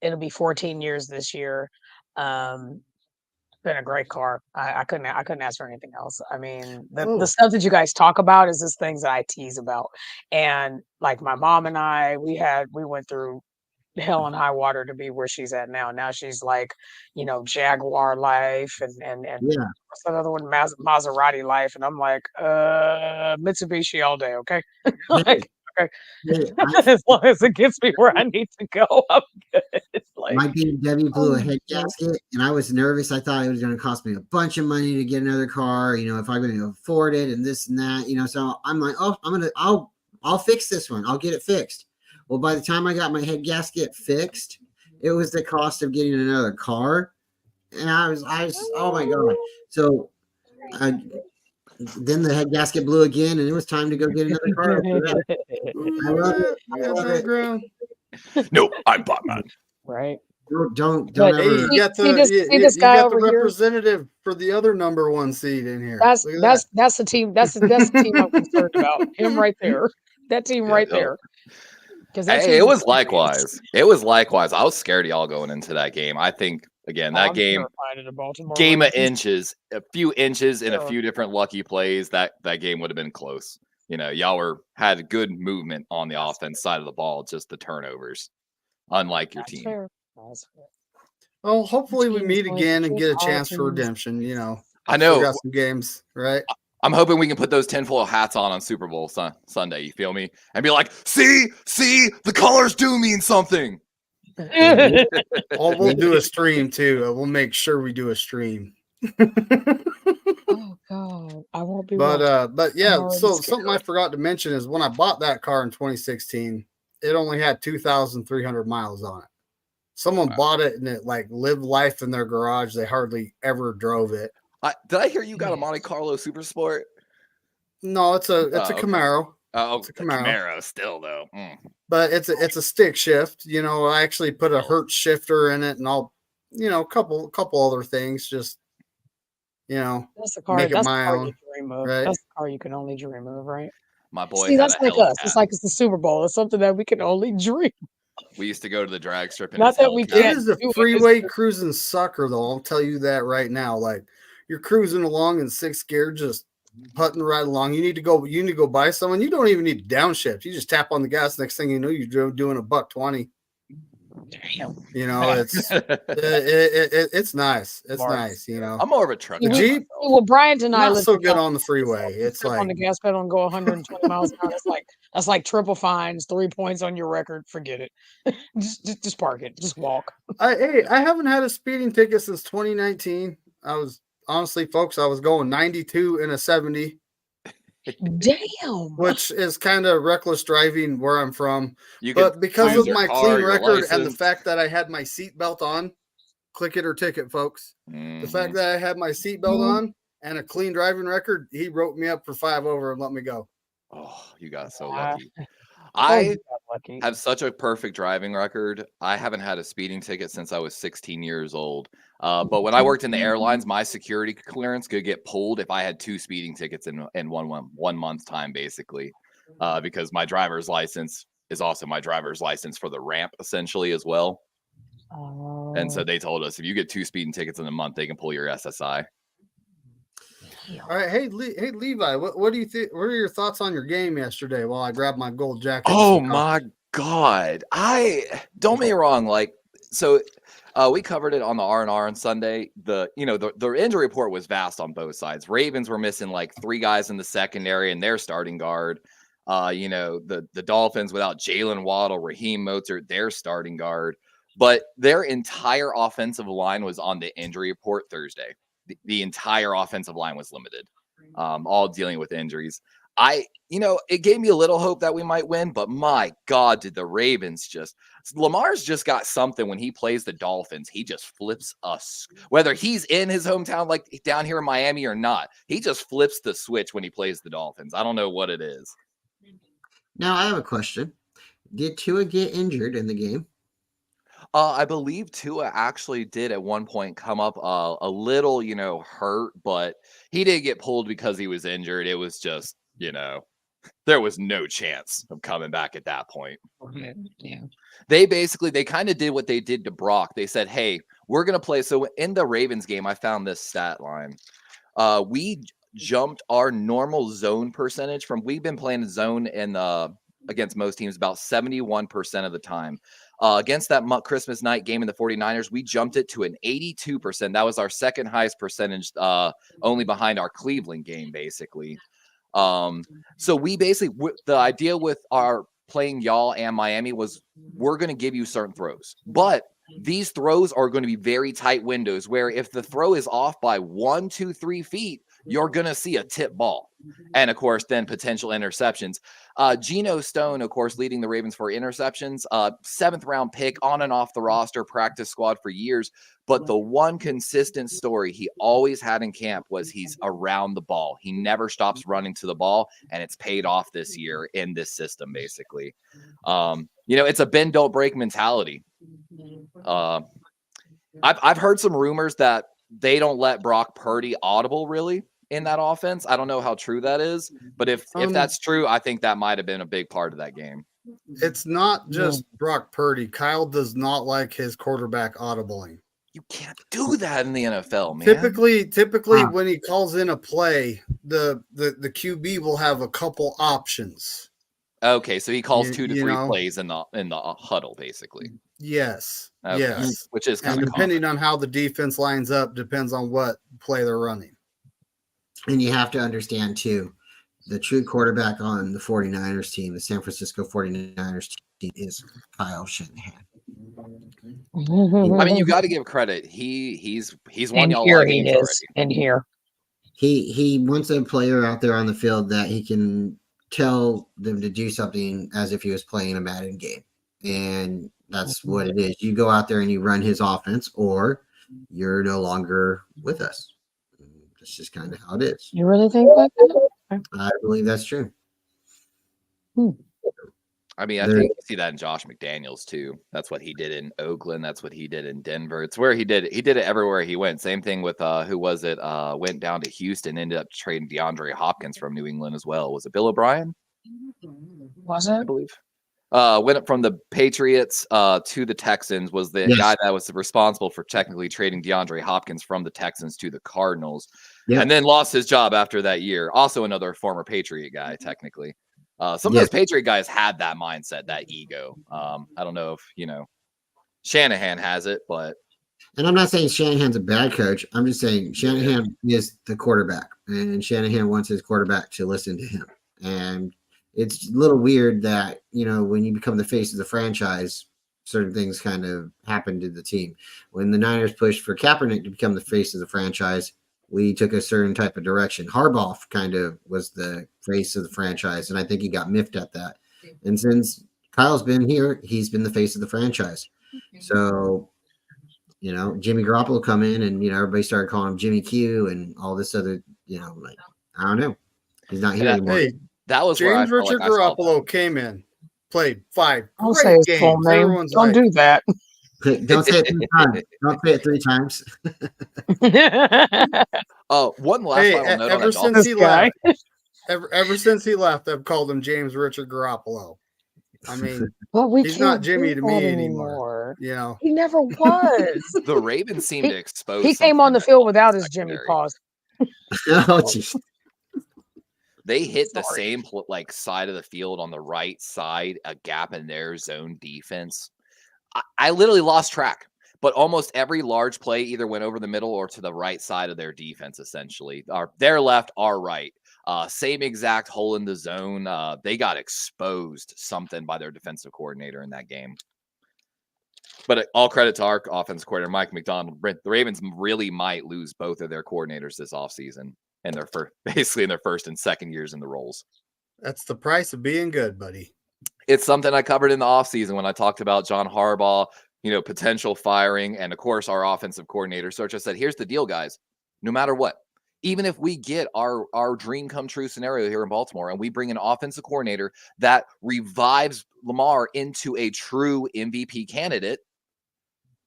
it'll be 14 years this year. Been a great car. I couldn't ask for anything else. I mean, the stuff that you guys talk about is just things that I tease about. And like my mom and I, we went through hell and high water to be where she's at now. Now she's like, Jaguar life and yeah. what's that other one? Maserati life. And I'm like, Mitsubishi all day, okay? Like, okay. Hey, As long as it gets me where I need to go, I'm good. Like, my BMW blew a head no. gasket, and I was nervous. I thought it was going to cost me a bunch of money to get another car. If I'm going to afford it, and this and that. So I'm like, oh, I'll fix this one. I'll get it fixed. Well, by the time I got my head gasket fixed, it was the cost of getting another car, and I was, oh my god. So then the head gasket blew again, and it was time to go get another car. I love it. I love it. No, I bought mine. Right. Don't But ever. Hey, you got see the this guy got the over here? representative for the other number one seed in here. That's Look at that's the team. That's the team I'm concerned about. Him right there. That team right no. there. Because Hey, it was likewise. It was likewise. I was scared of y'all going into that game. I think again that game of inches, a few inches in a few different lucky plays. That game would have been close. Y'all had good movement on the offense side of the ball, just the turnovers, unlike your team. Fair. That's fair. Well, hopefully we Teams meet like again and get a all chance for teams. redemption. I know. We got some games, right? I'm hoping we can put those tinfoil hats on Super Bowl Sunday. You feel me? And be like, see, the colors do mean something. Oh, we'll do a stream too. We'll make sure we do a stream. Oh God, I won't be. But yeah. already So scared. something I forgot to mention is when I bought that car in 2016, it only had 2,300 miles on it. Someone bought it and it like lived life in their garage. They hardly ever drove it. Did I hear you got a Monte Carlo Super Sport? No, it's a Camaro. Oh, It's a Camaro. Still though. But it's a stick shift. I actually put a Hertz shifter in it and all, a couple other things. Just That's the car. make it That's the my car own, you dream of. right? That's the car you can only dream of, right? My boy. See, had that's a like Hellcat. us. It's like it's the Super Bowl. It's something that we can only dream. We used to go to the drag strip. Not that we It can't. is a do it. freeway cruising sucker, though. I'll tell you that right now. Like you're cruising along in sixth gear, just putting right along. You need to go buy someone. You don't even need to downshift. You just tap on the gas. Next thing you know, you're doing $120. Damn. It's nice. It's Mark. nice. I'm more of a truck. The Jeep, Well, Brian and I not live so good on the freeway. It's step on the like gas pedal and go 120 miles an hour. That's like triple fines, 3 points on your record. Forget it. just park it. Just walk. I haven't had a speeding ticket since 2019. I was honestly, folks, I was going 92 in a 70. Damn. Which is kind of reckless driving where I'm from. You But because of your my car, clean your record and the license. fact that I had my seatbelt on, click it or ticket, folks. The fact that I had my seatbelt on and a clean driving record, he wrote me up for 5 over and let me go. Oh, you got so lucky. You I got lucky. have such a perfect driving record. I haven't had a speeding ticket since I was 16 years old. But when I worked in the airlines, my security clearance could get pulled if I had 2 speeding tickets in one month's time, basically, because my driver's license is also my driver's license for the ramp, essentially, as well. And so they told us if you get 2 speeding tickets in a month, they can pull your SSI. All right, hey Levi, what do you think? What are your thoughts on your game yesterday? While I grab my gold jacket. Oh my God! Don't get me wrong. So We covered it on the R&R on Sunday. The injury report was vast on both sides. Ravens were missing like 3 guys in the secondary and their starting guard. The Dolphins without Jalen Waddle, Raheem Mostert, their starting guard. But their entire offensive line was on the injury report Thursday. The entire offensive line was limited, all dealing with injuries. It gave me a little hope that we might win, but my God, did the Ravens Lamar's just got something when he plays the Dolphins. He just flips us, whether he's in his hometown, like down here in Miami or not. He just flips the switch when he plays the Dolphins. I don't know what it is. Now, I have a question. Did Tua get injured in the game? I believe Tua actually did at one point come up a little, hurt, but he did get pulled because he was injured. It was just, there was no chance of coming back at that point. Yeah. They kind of did what they did to Brock. They said, hey, we're going to play. So in the Ravens game, I found this stat line. We jumped our normal zone percentage we've been playing zone against most teams about 71% of the time. Against that Christmas night game in the 49ers, we jumped it to an 82%. That was our second highest percentage, only behind our Cleveland game, basically. So we basically, the idea with our playing y'all and Miami was we're going to give you certain throws, but these throws are going to be very tight windows where if the throw is off by 1, 2, 3 feet, you're going to see a tip ball. And of course, then potential interceptions. Geno Stone, of course, leading the Ravens for interceptions, 7th round pick on and off the roster, practice squad for years. But the one consistent story he always had in camp was he's around the ball. He never stops running to the ball, and it's paid off this year in this system, basically. It's a bend, don't break mentality. I've heard some rumors that they don't let Brock Purdy audible really in that offense. I don't know how true that is, but if that's true, I think that might have been a big part of that game. It's not just Brock Purdy. Kyle does not like his quarterback audibling. You can't do that in the NFL, man. Typically, when he calls in a play, the QB will have a couple options. Okay, so he calls 2 to 3 plays in the huddle, basically. Yes, okay. yes. Which is kind of depending common. on how the defense lines up, depends on what play they're running. And you have to understand too, the true quarterback on the 49ers team, the San Francisco 49ers team, is Kyle Shanahan. I mean, you got to give credit. He's won y'all a lot of games already. And here. He wants a player out there on the field that he can tell them to do something as if he was playing a Madden game. And that's what it is. You go out there and you run his offense, or you're no longer with us. That's just kind of how it is. You really think like that? I believe that's true. I mean, I think you see that in Josh McDaniels too. That's what he did in Oakland. That's what he did in Denver. It's where he did it. He did it everywhere he went. Same thing with who was it? Went down to Houston, ended up trading DeAndre Hopkins from New England as well. Was it Bill O'Brien? Was it? I believe. Went up from the Patriots to the Texans. Was the guy that was responsible for technically trading DeAndre Hopkins from the Texans to the Cardinals, and then lost his job after that year. Also, another former Patriot guy, technically. Some of those Patriot guys had that mindset, that ego. I don't know if Shanahan has it, but. And I'm not saying Shanahan's a bad coach. I'm just saying Shanahan is the quarterback, and Shanahan wants his quarterback to listen to him. And it's a little weird that, when you become the face of the franchise, certain things kind of happen to the team. When the Niners pushed for Kaepernick to become the face of the franchise, we took a certain type of direction. Harbaugh kind of was the face of the franchise, and I think he got miffed at that. And since Kyle's been here, he's been the face of the franchise. So, Jimmy Garoppolo come in, and, everybody started calling him Jimmy Q and all this other, I don't know. He's not here anymore. Hey, that was James Richard Garoppolo came in, played 5 I'll great say his games. full name. Everyone's Don't do that. Don't say it 3 times. Don't say it 3 times. One last final note ever on since he left, ever since he left, I've called him James Richard Garoppolo. I mean, he's not Jimmy to me anymore. He never was. The Ravens seem to expose. He came on the field without his Jimmy pause. Oh, jeez. They hit the same side of the field on the right side, a gap in their zone defense. I literally lost track. but almost every large play either went over the middle or to the right side of their defense, essentially. Their left, our right. Same exact hole in the zone. They got exposed something by their defensive coordinator in that game. But all credit to our offensive coordinator, Mike McDonald. The Ravens really might lose both of their coordinators this offseason, and basically in their first and second years in the roles. That's the price of being good, buddy. It's something I covered in the offseason when I talked about John Harbaugh, potential firing, and of course our offensive coordinator search. I said, here's the deal, guys. No matter what, even if we get our dream come true scenario here in Baltimore and we bring an offensive coordinator that revives Lamar into a true MVP candidate,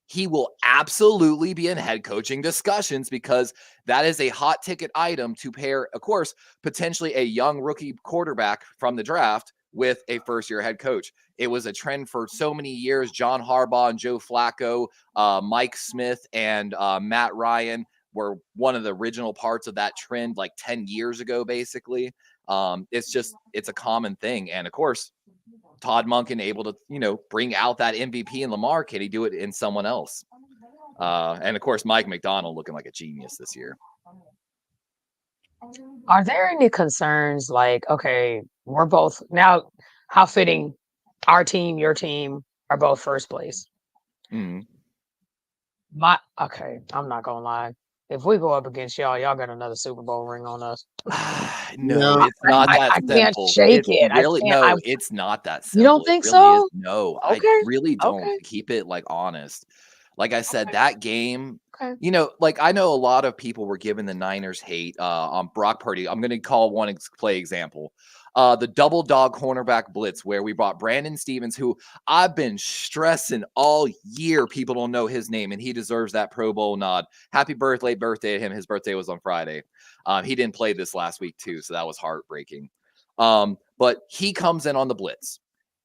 he will absolutely be in head coaching discussions because that is a hot ticket item to pair, of course, potentially a young rookie quarterback from the draft with a first-year head coach. It was a trend for so many years. John Harbaugh and Joe Flacco, Mike Smith and Matt Ryan were one of the original parts of that trend like 10 years ago, basically. It's a common thing. And, of course, Todd Monken able to, bring out that MVP in Lamar. Can he do it in someone else? And of course, Mike McDonald looking like a genius this year. Are there any concerns like, okay, we're both now, how fitting our team, your team are both first place? Mm-hmm. I'm not gonna lie. If we go up against y'all got another Super Bowl ring on us. No, it's not that I simple. can't shake it. Really, it's not that simple. You don't think it really so? Is. No, Okay. I really don't. Okay. Keep it honest. Like I said, that game, okay. I know a lot of people were giving the Niners hate on Brock Purdy. I'm going to call one play example. The double dog cornerback blitz where we brought Brandon Stevens, who I've been stressing all year. People don't know his name, and he deserves that Pro Bowl nod. Happy birthday to him. His birthday was on Friday. He didn't play this last week, too, so that was heartbreaking. But he comes in on the blitz.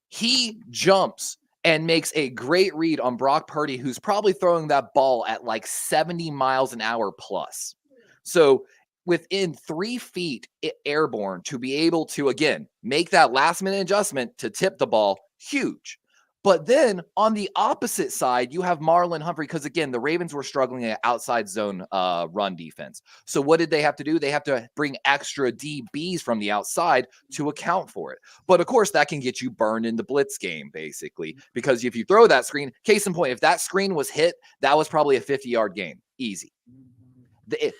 He jumps and makes a great read on Brock Purdy, who's probably throwing that ball at 70 miles an hour plus. So within 3 feet airborne to be able to, again, make that last minute adjustment to tip the ball, huge. But then on the opposite side, you have Marlon Humphrey, because again, the Ravens were struggling at outside zone run defense. So what did they have to do? They have to bring extra DBs from the outside to account for it. But of course, that can get you burned in the blitz game, basically, because if you throw that screen, case in point, if that screen was hit, that was probably a 50-yard game, easy.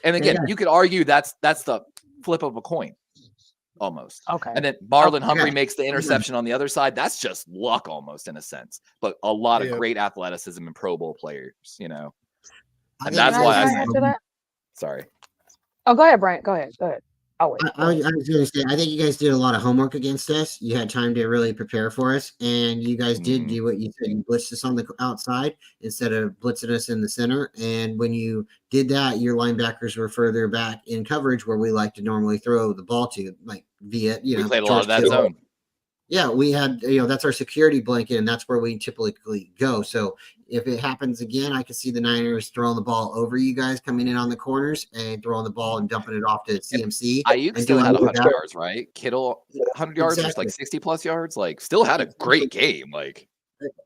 And again, you could argue that's the flip of a coin. Almost. Okay. And then Marlon Humphrey makes the interception on the other side. That's just luck almost in a sense, but a lot of great athleticism and Pro Bowl players, And that's why I said, sorry. Oh, go ahead, Brian. Go ahead. I was going to say, I think you guys did a lot of homework against us. You had time to really prepare for us, and you guys did do what you said. You blitzed us on the outside instead of blitzing us in the center. And when you did that, your linebackers were further back in coverage where we like to normally throw the ball to, via, we played a lot of that zone. Yeah, we had, that's our security blanket, and that's where we typically go. So if it happens again, I could see the Niners throwing the ball over you guys coming in on the corners and throwing the ball and dumping it off to CMC. Ayuk still had 100 yards, right? Kittle, 100 yards, exactly. 60 plus yards, still had a great game.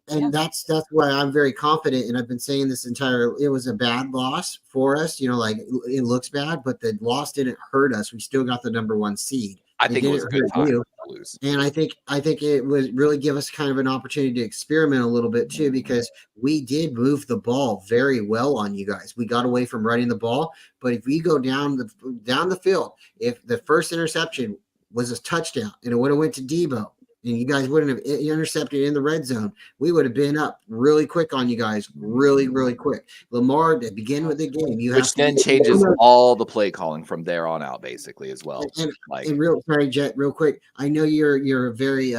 And that's why I'm very confident. And I've been saying this it was a bad loss for us. It looks bad, but the loss didn't hurt us. We still got the number 1 seed. I think it was a good time to lose. And I think it would really give us kind of an opportunity to experiment a little bit too, because we did move the ball very well on you guys. We got away from running the ball, but if we go down the field, if the first interception was a touchdown and it would have went to Debo, and you guys wouldn't have intercepted in the red zone, we would have been up really quick on you guys, really, really quick. Lamar, to begin with the game, which then changes all the play calling from there on out, basically, as well. Sorry, Jet, real quick. I know you're very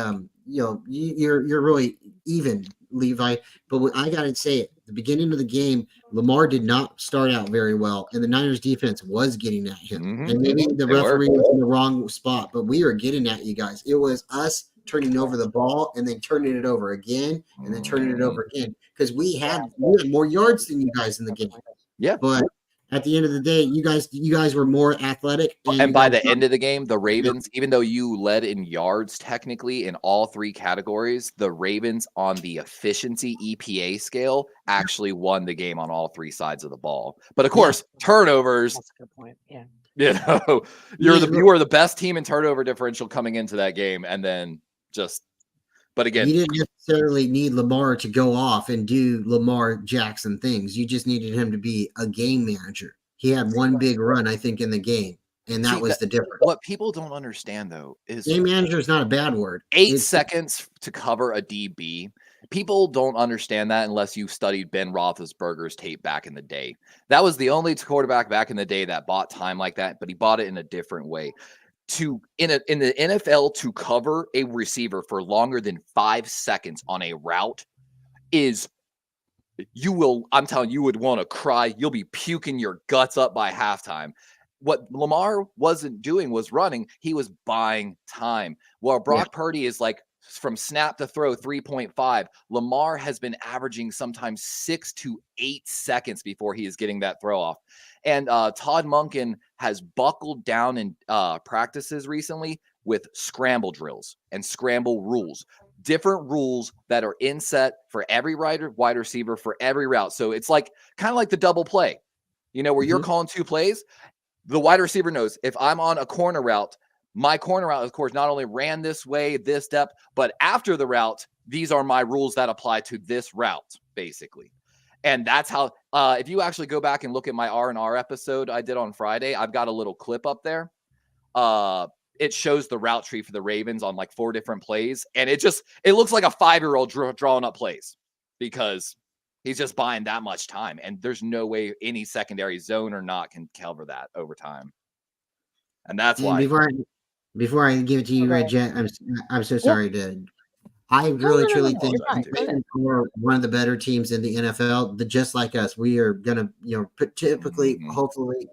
you're really even, Levi, but I gotta say it. The beginning of the game, Lamar did not start out very well, and the Niners defense was getting at him. And maybe the referee was in the wrong spot, but we were getting at you guys. It was us turning over the ball and then turning it over again and then turning it over again, because we had more yards than you guys in the game. Yeah, but at the end of the day, you guys were more athletic. And by the end of the game, the Ravens, even though you led in yards technically in all 3 categories, the Ravens on the efficiency EPA scale actually won the game on all 3 sides of the ball. But of course, turnovers. That's a good point. Yeah. You know, you were the best team in turnover differential coming into that game, and then just. But again, you didn't necessarily need Lamar to go off and do Lamar Jackson things. You just needed him to be a game manager. He had one big run, I think, in the game, and that was the difference. What people don't understand, though, is game manager is not a bad word. 8 seconds to cover a DB. People don't understand that unless you've studied Ben Roethlisberger's tape back in the day. That was the only quarterback back in the day that bought time like that, but he bought it in a different way. In the NFL, to cover a receiver for longer than 5 seconds on a route is, I'm telling you, would want to cry. You'll be puking your guts up by halftime. What Lamar wasn't doing was running. He was buying time. Well, Brock Purdy is like from snap to throw 3.5. Lamar has been averaging sometimes 6 to 8 seconds before he is getting that throw off. And Todd Monken has buckled down in practices recently with scramble drills and scramble rules. Different rules that are in set for every wide receiver for every route. So it's like kind of like the double play, where you're calling 2 plays. The wide receiver knows if I'm on a corner route, my corner route, of course, not only ran this way, this depth, but after the route, these are my rules that apply to this route, basically. And that's how, if you actually go back and look at my R&R episode I did on Friday, I've got a little clip up there. It shows the route tree for the Ravens on like 4 different plays. And it looks like a 5-year-old drawing up plays because he's just buying that much time. And there's no way any secondary zone or not can cover that over time. And that's why. Before I give it to you, Red Jet, I'm so sorry to. I really truly think we're one of the better teams in the NFL. Just like us, we are gonna, typically, hopefully,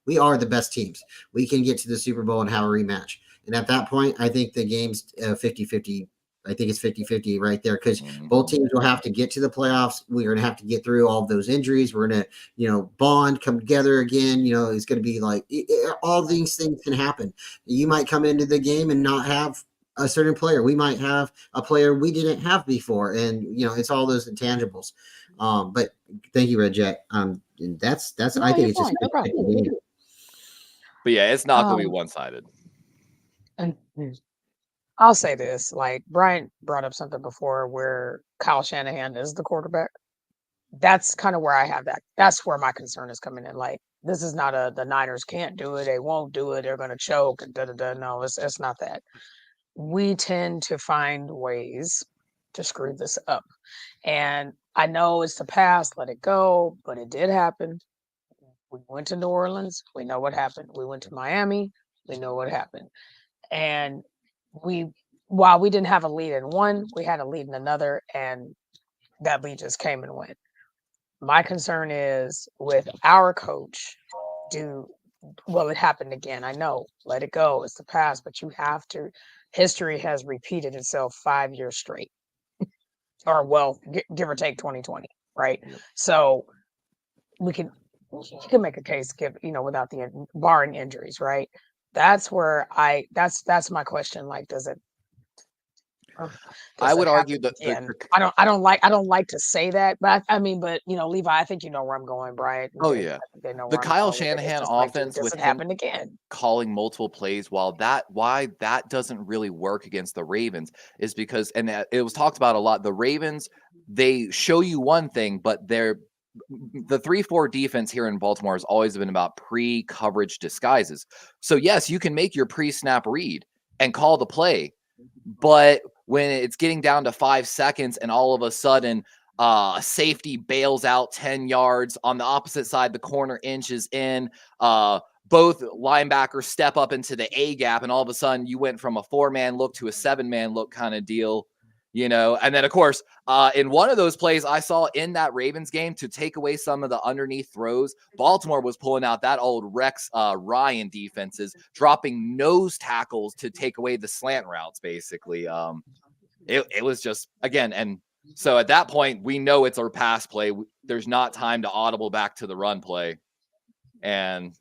we are the best teams. We can get to the Super Bowl and have a rematch. And at that point, I think the game's 50-50. I think it's 50-50 right there because both teams will have to get to the playoffs. We're going to have to get through all of those injuries. We're going to, bond, come together again. It's going to be like all these things can happen. You might come into the game and not have a certain player. We might have a player we didn't have before. And, it's all those intangibles. But thank you, Red Jet. That's I think it's just a game. But yeah, it's not going to be one-sided. I'll say this, like Brian brought up something before where Kyle Shanahan is the quarterback. That's kind of where I have that. That's where my concern is coming in. Like, this is not the Niners can't do it. They won't do it. They're going to choke. And No, it's not that. We tend to find ways to screw this up. And I know it's the past, let it go, but it did happen. We went to New Orleans. We know what happened. We went to Miami. We know what happened. And while we didn't have a lead in one, we had a lead in another, and that lead just came and went. My concern is with our coach, it happened again. I know, let it go. It's the past, but you have to. History has repeated itself 5 years straight, or give or take 2020, right? So you can make a case, without the barring injuries, right? That's where that's my question. Like, does I would argue that I don't like to say that, but Levi, I think you know where I'm going, Brian. Oh yeah, they know the Kyle Shanahan offense with happen again, calling multiple plays. Why that doesn't really work against the Ravens is because, and it was talked about a lot. The Ravens, they show you one thing, but the 3-4 defense here in Baltimore has always been about pre-coverage disguises. So yes, you can make your pre-snap read and call the play, but when it's getting down to 5 seconds and all of a sudden a safety bails out 10 yards on the opposite side, the corner inches in, both linebackers step up into the A gap, and all of a sudden you went from a 4-man look to a 7-man look kind of deal. And then of course, in one of those plays I saw in that Ravens game to take away some of the underneath throws, Baltimore was pulling out that old Rex Ryan defenses, dropping nose tackles to take away the slant routes. Basically, it was just, again, and so at that point we know it's our pass play. There's not time to audible back to the run play. And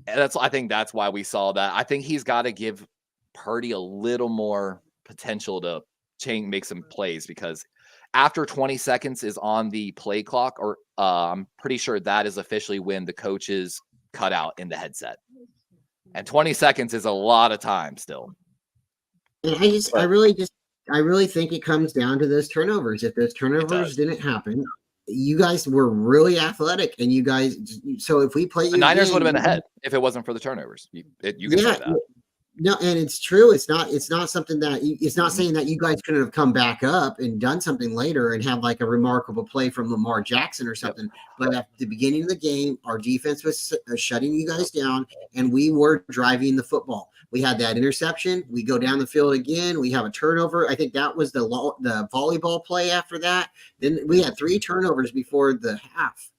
I think that's why we saw that. I think he's got to give Purdy a little more potential to make some plays, because after 20 seconds is on the play clock, or I'm pretty sure that is officially when the coaches cut out in the headset. And 20 seconds is a lot of time still. And I really think it comes down to those turnovers. If those turnovers didn't happen, you guys were really athletic, and you guys. So if we play, the Niners would have been ahead if it wasn't for the turnovers. You can say that. No, and it's true. It's not something that it's not saying that you guys couldn't have come back up and done something later and have like a remarkable play from Lamar Jackson or something. Yep. But at the beginning of the game, our defense was shutting you guys down, and we were driving the football. We had that interception. We go down the field again. We have a turnover. I think that was the volleyball play after that. Then we had 3 turnovers before the half.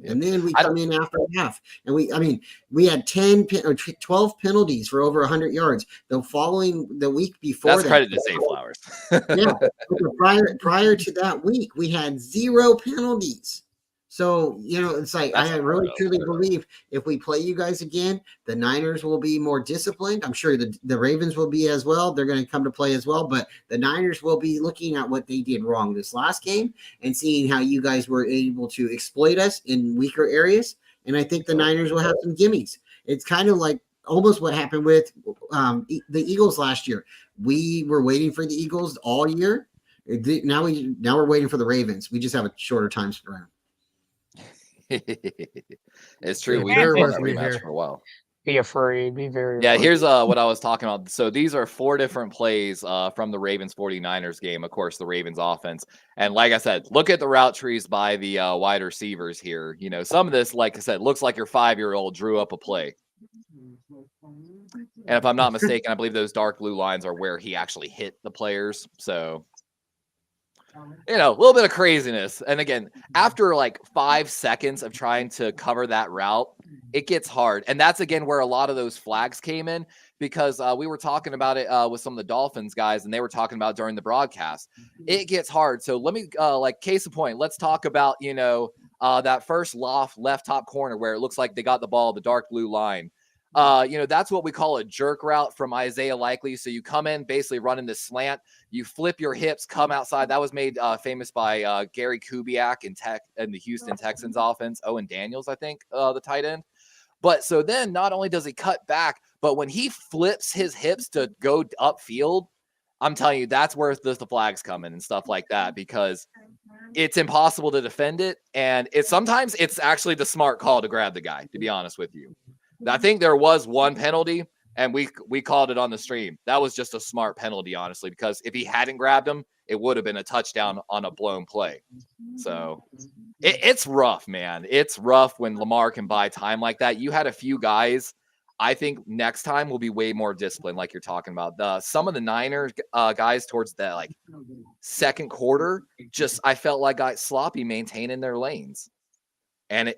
And then we come in after half, and we had 10 or 12 penalties for over 100 yards. The week before, that's credit to Zay Flowers. prior to that week, we had 0 penalties. So, it's like, I really truly believe if we play you guys again, the Niners will be more disciplined. I'm sure the Ravens will be as well. They're going to come to play as well. But the Niners will be looking at what they did wrong this last game and seeing how you guys were able to exploit us in weaker areas. And I think the Niners will have some gimmies. It's kind of like almost what happened with the Eagles last year. We were waiting for the Eagles all year. Now we're waiting for the Ravens. We just have a shorter time span. It's true. We didn't play that rematch for a while. Be afraid. Be very. Yeah, here's what I was talking about. So these are 4 different plays from the Ravens 49ers game. Of course, the Ravens offense. And like I said, look at the route trees by the wide receivers here. Some of this, like I said, looks like your 5-year-old drew up a play. And if I'm not mistaken, I believe those dark blue lines are where he actually hit the players. So, a little bit of craziness. And again, after like 5 seconds of trying to cover that route, it gets hard. And that's, again, where a lot of those flags came in, because we were talking about it with some of the Dolphins guys, and they were talking about during the broadcast. It gets hard. So let me, case in point, let's talk about, that first left top corner where it looks like they got the ball, the dark blue line. That's what we call a jerk route from Isaiah Likely. So you come in basically running this slant, you flip your hips, come outside. That was made famous by Gary Kubiak in the Houston Texans offense. Owen Daniels, I think, the tight end. But so then not only does he cut back, but when he flips his hips to go upfield, I'm telling you, that's where the flags come in and stuff like that, because it's impossible to defend it. And sometimes it's actually the smart call to grab the guy, to be honest with you. I think there was one penalty, and we called it on the stream. That was just a smart penalty, honestly, because if he hadn't grabbed him, it would have been a touchdown on a blown play. So it's rough, man. It's rough when Lamar can buy time like that. You had a few guys. I think next time will be way more disciplined, like you're talking about. Some of the Niners guys towards the second quarter, I felt like got sloppy maintaining their lanes, and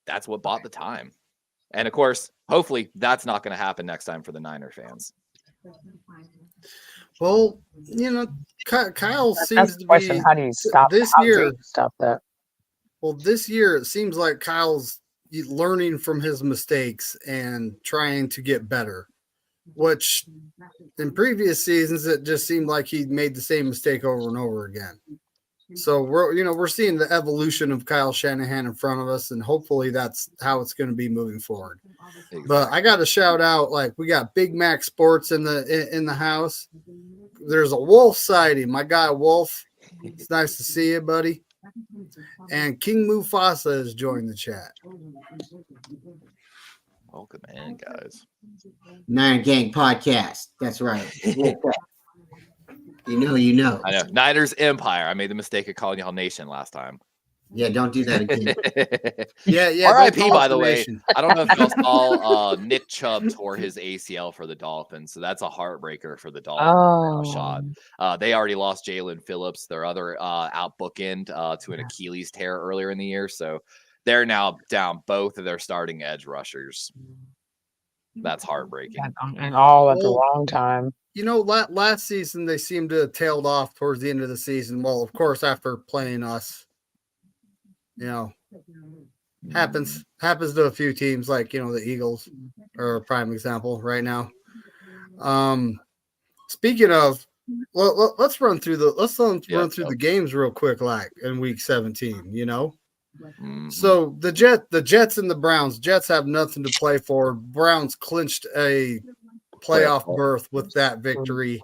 that's what bought the time. And of course, hopefully that's not going to happen next time for the Niner fans. Well, Kyle seems to be. How do you stop this year? Stop that. Well, this year it seems like Kyle's learning from his mistakes and trying to get better, which in previous seasons it just seemed like he made the same mistake over and over again. So we're seeing the evolution of Kyle Shanahan in front of us, and hopefully that's how it's going to be moving forward. Exactly. But I got to shout out, we got Big Mac Sports in the house. There's a Wolf sighting. My guy Wolf, it's nice to see you, buddy. And King Mufasa has joined the chat. Welcome in, guys. Niner Gang Podcast. That's right. You know. I know. Niners Empire. I made the mistake of calling y'all Nation last time. Yeah, don't do that again. yeah. R.I.P. By the way, I don't know if y'all saw Nick Chubb tore his ACL for the Dolphins, so that's a heartbreaker for the Dolphins. Shot. They already lost Jalen Phillips, their other out bookend, to an Achilles tear earlier in the year, so they're now down both of their starting edge rushers. That's heartbreaking. And all at the wrong time. Last season they seemed to have tailed off towards the end of the season. Well, of course, after playing us, Happens to a few teams, like the Eagles are a prime example right now. Speaking of, let's run through the games real quick, like in week 17. So the Jets and the Browns. Jets have nothing to play for. Browns clinched a playoff berth with that victory.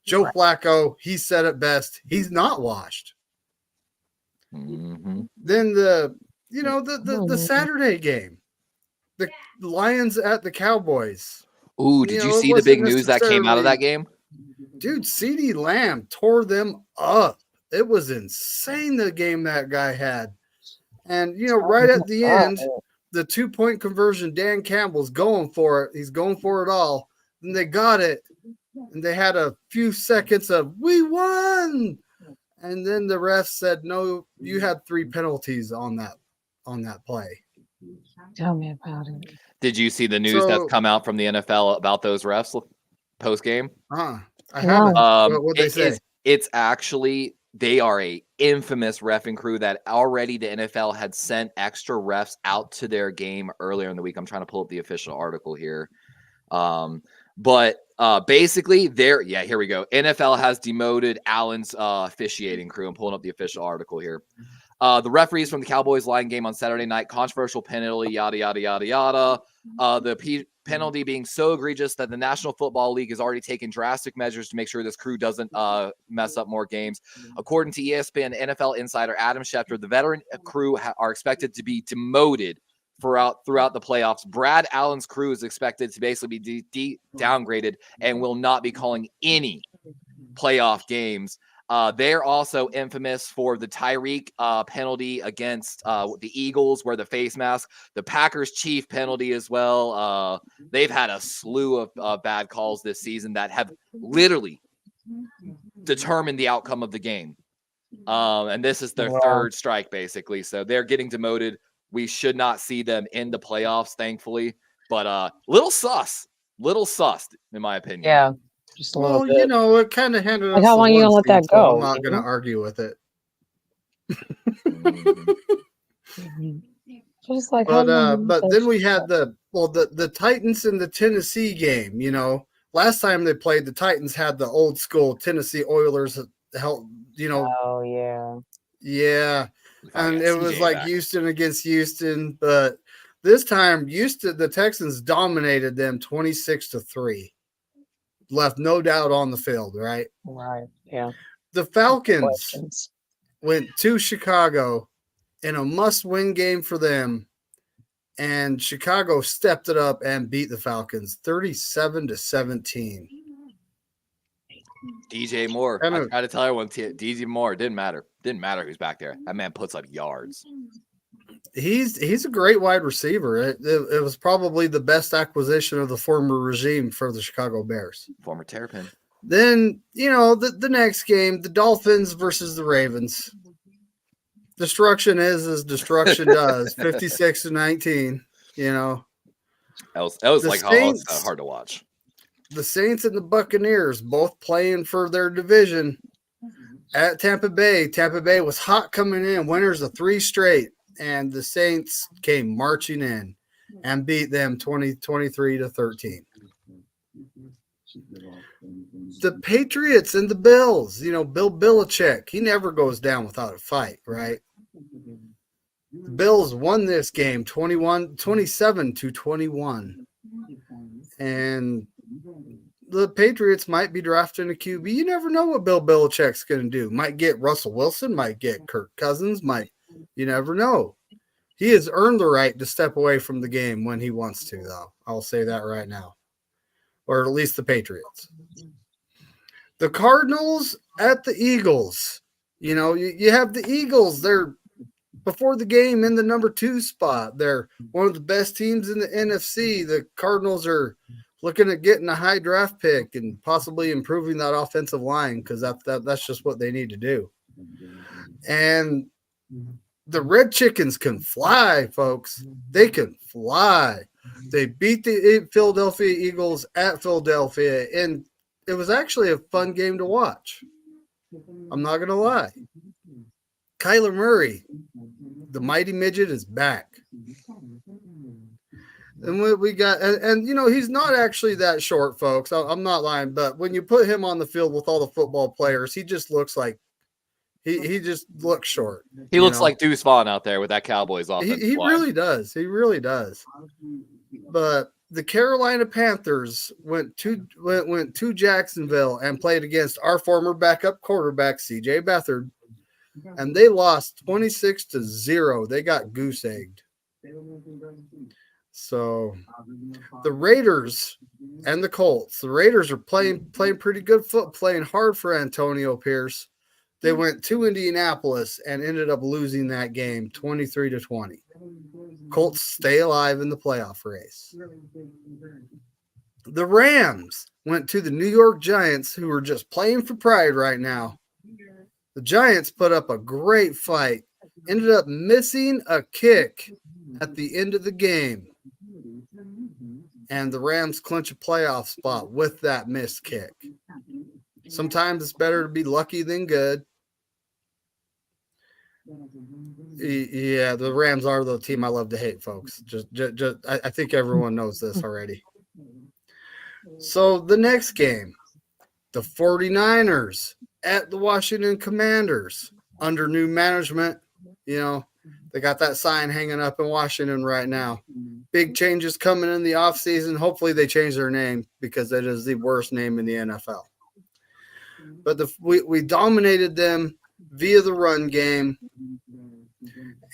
Joe Flacco, he said it best. He's not washed. Mm-hmm. Then the Saturday game, the Lions at the Cowboys. Ooh, did you see the big news that came out of that game? Dude, CeeDee Lamb tore them up. It was insane, the game that guy had. And, right at the end, the 2-point conversion, Dan Campbell's going for it. He's going for it all. And they got it. And they had a few seconds of, we won. And then the ref said, no, you had 3 penalties on that play. Tell me about it. Did you see the news that's come out from the NFL about those refs post game? I haven't. What'd they say? It's actually, they are a infamous reffing crew that already the NFL had sent extra refs out to their game earlier in the week. I'm trying to pull up the official article here. But basically, here we go. NFL has demoted Allen's officiating crew. I'm pulling up the official article here. The referees from the Cowboys Lion game on Saturday night, controversial penalty, yada, yada, yada, yada. The penalty being so egregious that the National Football League has already taken drastic measures to make sure this crew doesn't mess up more games. According to ESPN NFL insider Adam Schefter, the veteran crew are expected to be demoted throughout the playoffs. Brad Allen's crew is expected to basically be downgraded and will not be calling any playoff games. They're also infamous for the Tyreek penalty against the Eagles, where the face mask, the Packers Chief penalty as well. They've had a slew of bad calls this season that have literally determined the outcome of the game. And this is their third strike, basically. So they're getting demoted. We should not see them in the playoffs, thankfully. But little sus, in my opinion. Yeah. Just a little bit. It kind of handed us. How long are you gonna let that go? I'm not going to argue with it. Just like, but then we had the Titans and the Tennessee game. Last time they played, the Titans had the old school Tennessee Oilers help. Oh yeah. Yeah, and it was like Houston against Houston, but this time the Texans dominated them 26-3. Left no doubt on the field, right? Right. Yeah. The Falcons went to Chicago in a must-win game for them, and Chicago stepped it up and beat the Falcons 37-17. DJ Moore. I tried to tell everyone, DJ Moore didn't matter. Didn't matter who's back there. That man puts up yards. He's a great wide receiver. It was probably the best acquisition of the former regime for the Chicago Bears. Former Terrapin. Then, the next game, the Dolphins versus the Ravens. Destruction is as destruction does. 56-19, That was like hard to watch. The Saints and the Buccaneers both playing for their division at Tampa Bay. Tampa Bay was hot coming in, winners of 3 straight. And the Saints came marching in and beat them 23-13. The Patriots and the Bills, Bill Belichick, he never goes down without a fight, right? The Bills won this game 27-21. And the Patriots might be drafting a QB. You never know what Bill Belichick's going to do. Might get Russell Wilson, might get Kirk Cousins, you never know. He has earned the right to step away from the game when he wants to, though. I'll say that right now. Or at least the Patriots. The Cardinals at the Eagles. You have the Eagles. They're, before the game, in the number 2 spot. They're one of the best teams in the NFC. The Cardinals are looking at getting a high draft pick and possibly improving that offensive line, because that's just what they need to do. And the Red Chickens can fly, folks. They can fly. They beat the Philadelphia Eagles at Philadelphia, and it was actually a fun game to watch. I'm not going to lie. Kyler Murray, the mighty midget is back. And we got, and he's not actually that short, folks. I'm not lying, but when you put him on the field with all the football players, he just looks like he just looks short. He looks like Deuce Vaughn out there with that Cowboys offense. He really does. He really does. But the Carolina Panthers went to Jacksonville and played against our former backup quarterback, CJ Beathard, and they lost 26-0. They got goose egged. So the Raiders and the Colts. The Raiders are playing pretty good playing hard for Antonio Pierce. They went to Indianapolis and ended up losing that game 23-20. Colts stay alive in the playoff race. The Rams went to the New York Giants, who are just playing for pride right now. The Giants put up a great fight, ended up missing a kick at the end of the game. And the Rams clinch a playoff spot with that missed kick. Sometimes it's better to be lucky than good. Yeah, the Rams are the team I love to hate, folks. I think everyone knows this already. So the next game, the 49ers at the Washington Commanders under new management. They got that sign hanging up in Washington right now. Big changes coming in the offseason. Hopefully they change their name because it is the worst name in the NFL. But we dominated them via the run game.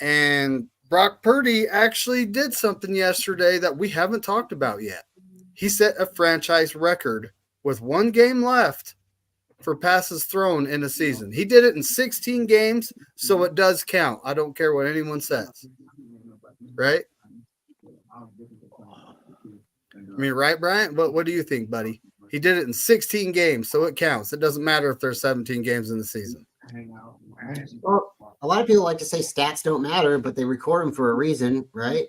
And Brock Purdy actually did something yesterday that we haven't talked about yet. He set a franchise record with one game left for passes thrown in a season. He did it in 16 games, so it does count. I don't care what anyone says. Right? I mean, right, Bryant? What do you think, buddy? He did it in 16 games, so it counts. It doesn't matter if there's 17 games in the season. Well, a lot of people like to say stats don't matter, but they record them for a reason, right?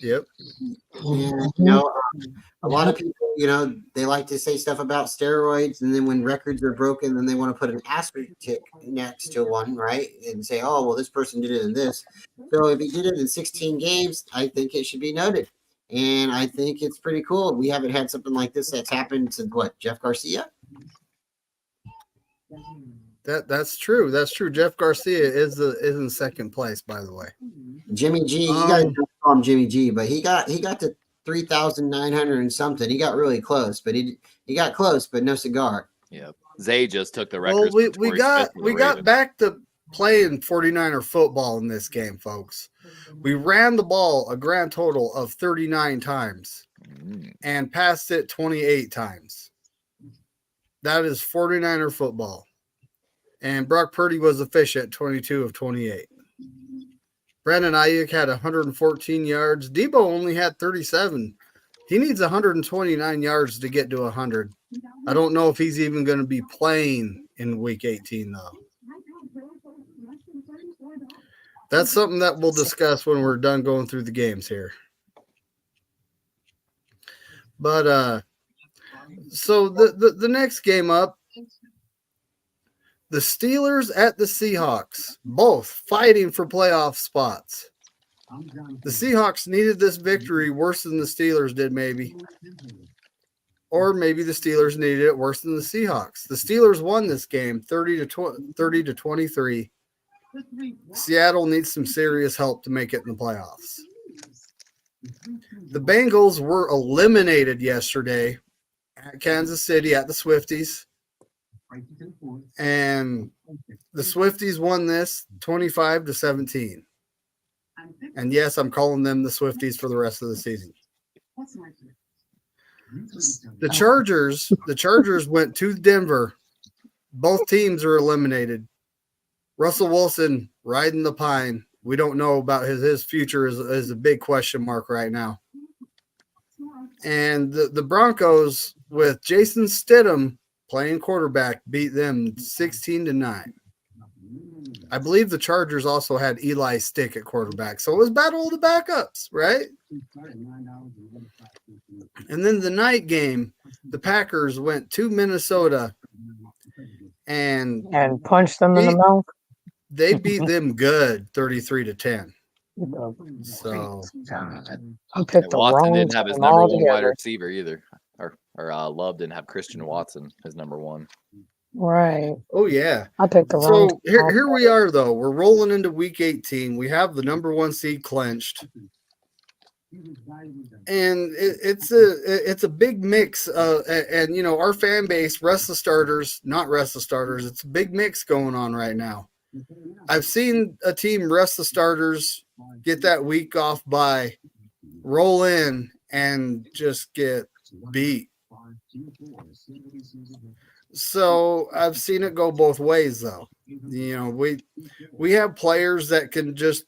Yep. And, a lot of people, they like to say stuff about steroids, and then when records are broken, then they want to put an asterisk next to one, right? And say, oh, well, this person did it in this. So if he did it in 16 games, I think it should be noted. And I think it's pretty cool. We haven't had something like this that's happened since Jeff Garcia? That's true. That's true. Jeff Garcia is in second place, by the way. Jimmy G, you guys don't call him Jimmy G, but he got to 3,900 and something. He got really close, but he got close, but no cigar. Yep. Zay just took the record. Well, we got back to playing 49er football in this game, folks. We ran the ball a grand total of 39 times and passed it 28 times. That is 49er football. And Brock Purdy was efficient, 22 of 28. Brandon Ayuk had 114 yards. Debo only had 37. He needs 129 yards to get to 100. I don't know if he's even going to be playing in Week 18, though. That's something that we'll discuss when we're done going through the games here. But so the next game up, the Steelers at the Seahawks, both fighting for playoff spots. The Seahawks needed this victory worse than the Steelers did, maybe. Or maybe the Steelers needed it worse than the Seahawks. The Steelers won this game 30-23. Seattle needs some serious help to make it in the playoffs. The Bengals were eliminated yesterday at Kansas City at the Swifties. And the Swifties won this 25-17. And yes, I'm calling them the Swifties for the rest of the season. The Chargers went to Denver. Both teams are eliminated. Russell Wilson riding the pine. We don't know about his future is a big question mark right now. And the Broncos with Jason Stidham playing quarterback beat them 16-9. I believe the Chargers also had Eli Stick at quarterback. So it was battle of the backups, right? And then the night game, the Packers went to Minnesota and punched them in the mouth. they beat them good 33-10. So I picked the Watson wrong didn't have his team number one wide altogether. receiver either. Or Love didn't have Christian Watson as number one. Right. oh yeah. I picked the wrong So team here we are though. We're rolling into week 18. We have the number 1 seed clinched. And it's a big mix and you know, our fan base, rest the starters, not rest the starters. It's a big mix going on right now. I've seen a team rest the starters, get that week off by, roll in and just get beat. So I've seen it go both ways though. You know, we have players that can just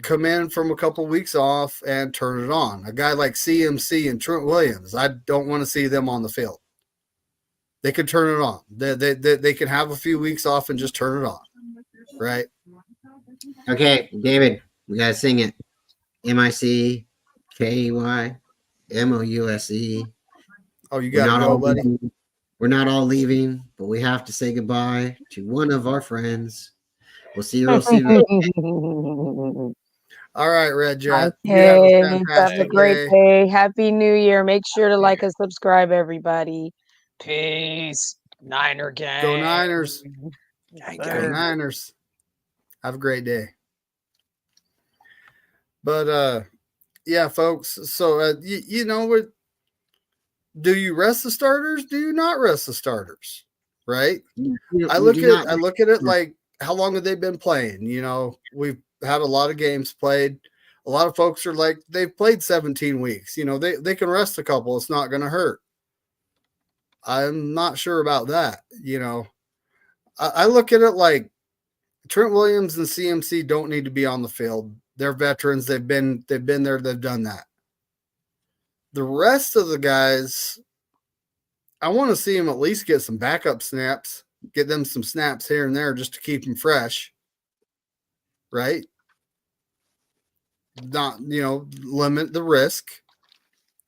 come in from a couple weeks off and turn it on. A guy like CMC and Trent Williams, I don't want to see them on the field. They can turn it on. They can have a few weeks off and just turn it on, right? Okay, David, we gotta sing it. MICKEY MOUSE. Oh, you We're got to not go, all buddy. leaving. We're not all leaving, but we have to say goodbye to one of our friends. We'll see you real soon. All right, Red Jet. You Okay, have a have a fantastic great day. day. Happy New Year. Make sure to like and subscribe, everybody. Peace. Niner gang. Go Niners. Gang, Go gang. Niners. Have a great day. But yeah, folks. So you know what? Do you rest the starters? Do you not rest the starters? Right? I look at it like, how long have they been playing? You know, we've had a lot of games played. A lot of folks are like, they've played 17 weeks. You know, they can rest a couple. It's not going to hurt. I'm not sure about that. You know, I look at it like Trent Williams and CMC don't need to be on the field. They're veterans. They've been there. They've done that. The rest of the guys, I want to see them at least get some backup snaps, get them some snaps here and there just to keep them fresh. Right? Not, you know, limit the risk.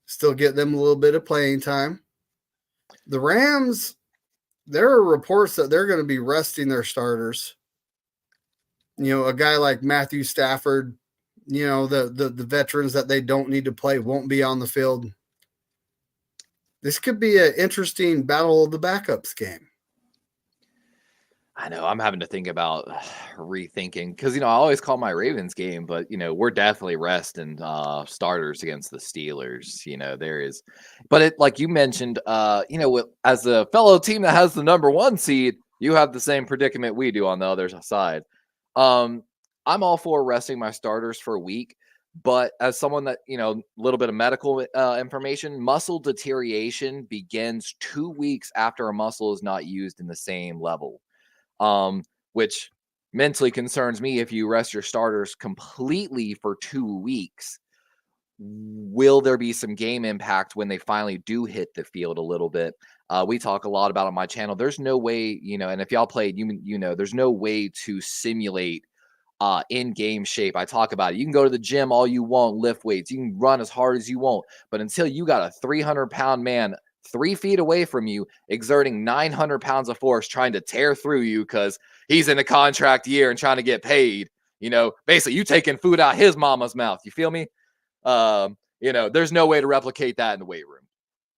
Still get them a little bit of playing time. The Rams, there are reports that they're going to be resting their starters. You know, a guy like Matthew Stafford, you know, the veterans that they don't need to play won't be on the field. This could be an interesting battle of the backups game. I know I'm having to think about rethinking because, you know, I always call my Ravens game, but, you know, we're definitely resting starters against the Steelers. You know, there is, but it, like you mentioned, you know, as a fellow team that has the number 1 seed, you have the same predicament we do on the other side. I'm all for resting my starters for a week, but as someone that, you know, a little bit of medical information, muscle deterioration begins 2 weeks after a muscle is not used in the same level. Which mentally concerns me. If you rest your starters completely for 2 weeks, will there be some game impact when they finally do hit the field a little bit? We talk a lot about on my channel. There's no way, you know, and if y'all played, you know, there's no way to simulate in-game shape. I talk about it. You can go to the gym all you want, lift weights. You can run as hard as you want, but until you got a 300-pound man 3 feet away from you, exerting 900 pounds of force, trying to tear through you because he's in a contract year and trying to get paid. You know, basically you taking food out his mama's mouth. You feel me? You know, there's no way to replicate that in the weight room.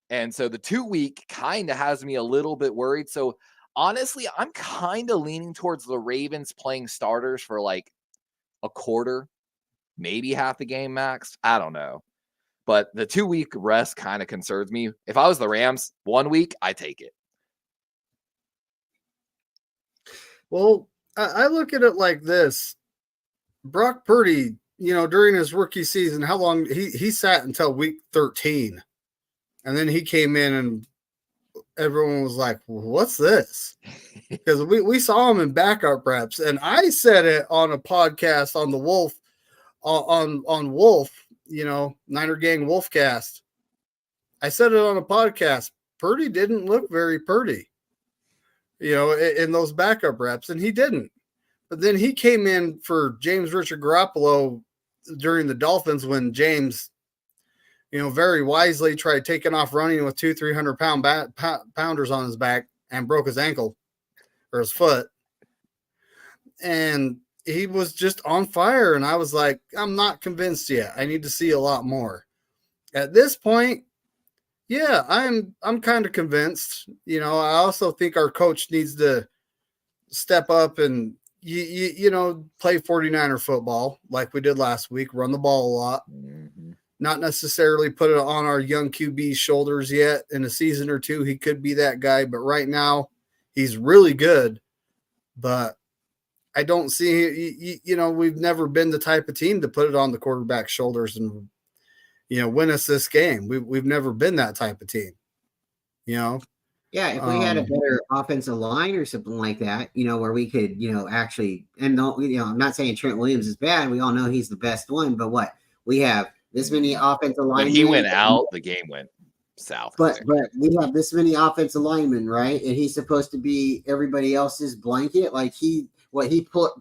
And so the 2 week kind of has me a little bit worried. So honestly, I'm kind of leaning towards the Ravens playing starters for like a quarter, maybe half the game max. I don't know. But the 2 week rest kind of concerns me. If I was the Rams, 1 week, I take it. Well, I look at it like this. Brock Purdy, you know, during his rookie season, how long he sat until week 13. And then he came in and everyone was like, what's this? Because we saw him in backup reps. And I said it on a podcast on the Wolf, on Wolf, you know, Niner Gang Wolfcast. I said it on a podcast. Purdy didn't look very Purdy, you know, in those backup reps, and he didn't. But then he came in for James Richard Garoppolo during the Dolphins when James, you know, very wisely tried taking off running with 300-pound pounders on his back and broke his ankle or his foot. and he was just on fire. And I was like, I'm not convinced yet. I need to see a lot more. At this point, yeah, I'm kind of convinced. I also think our coach needs to step up and play 49er football like we did last week, run the ball a lot. Mm-hmm. Not necessarily put it on our young QB's shoulders yet. In a season or two, he could be that guy, but right now he's really good. But I don't see, we've never been the type of team to put it on the quarterback's shoulders and, win us this game. We've never been that type of team, Yeah, if we had a better offensive line or something like that, where we could, actually, and don't, I'm not saying Trent Williams is bad. We all know he's the best one, but what we have this many offensive linemen. When he went out, the game went south. But we have this many offensive linemen, right? And he's supposed to be everybody else's blanket. Like he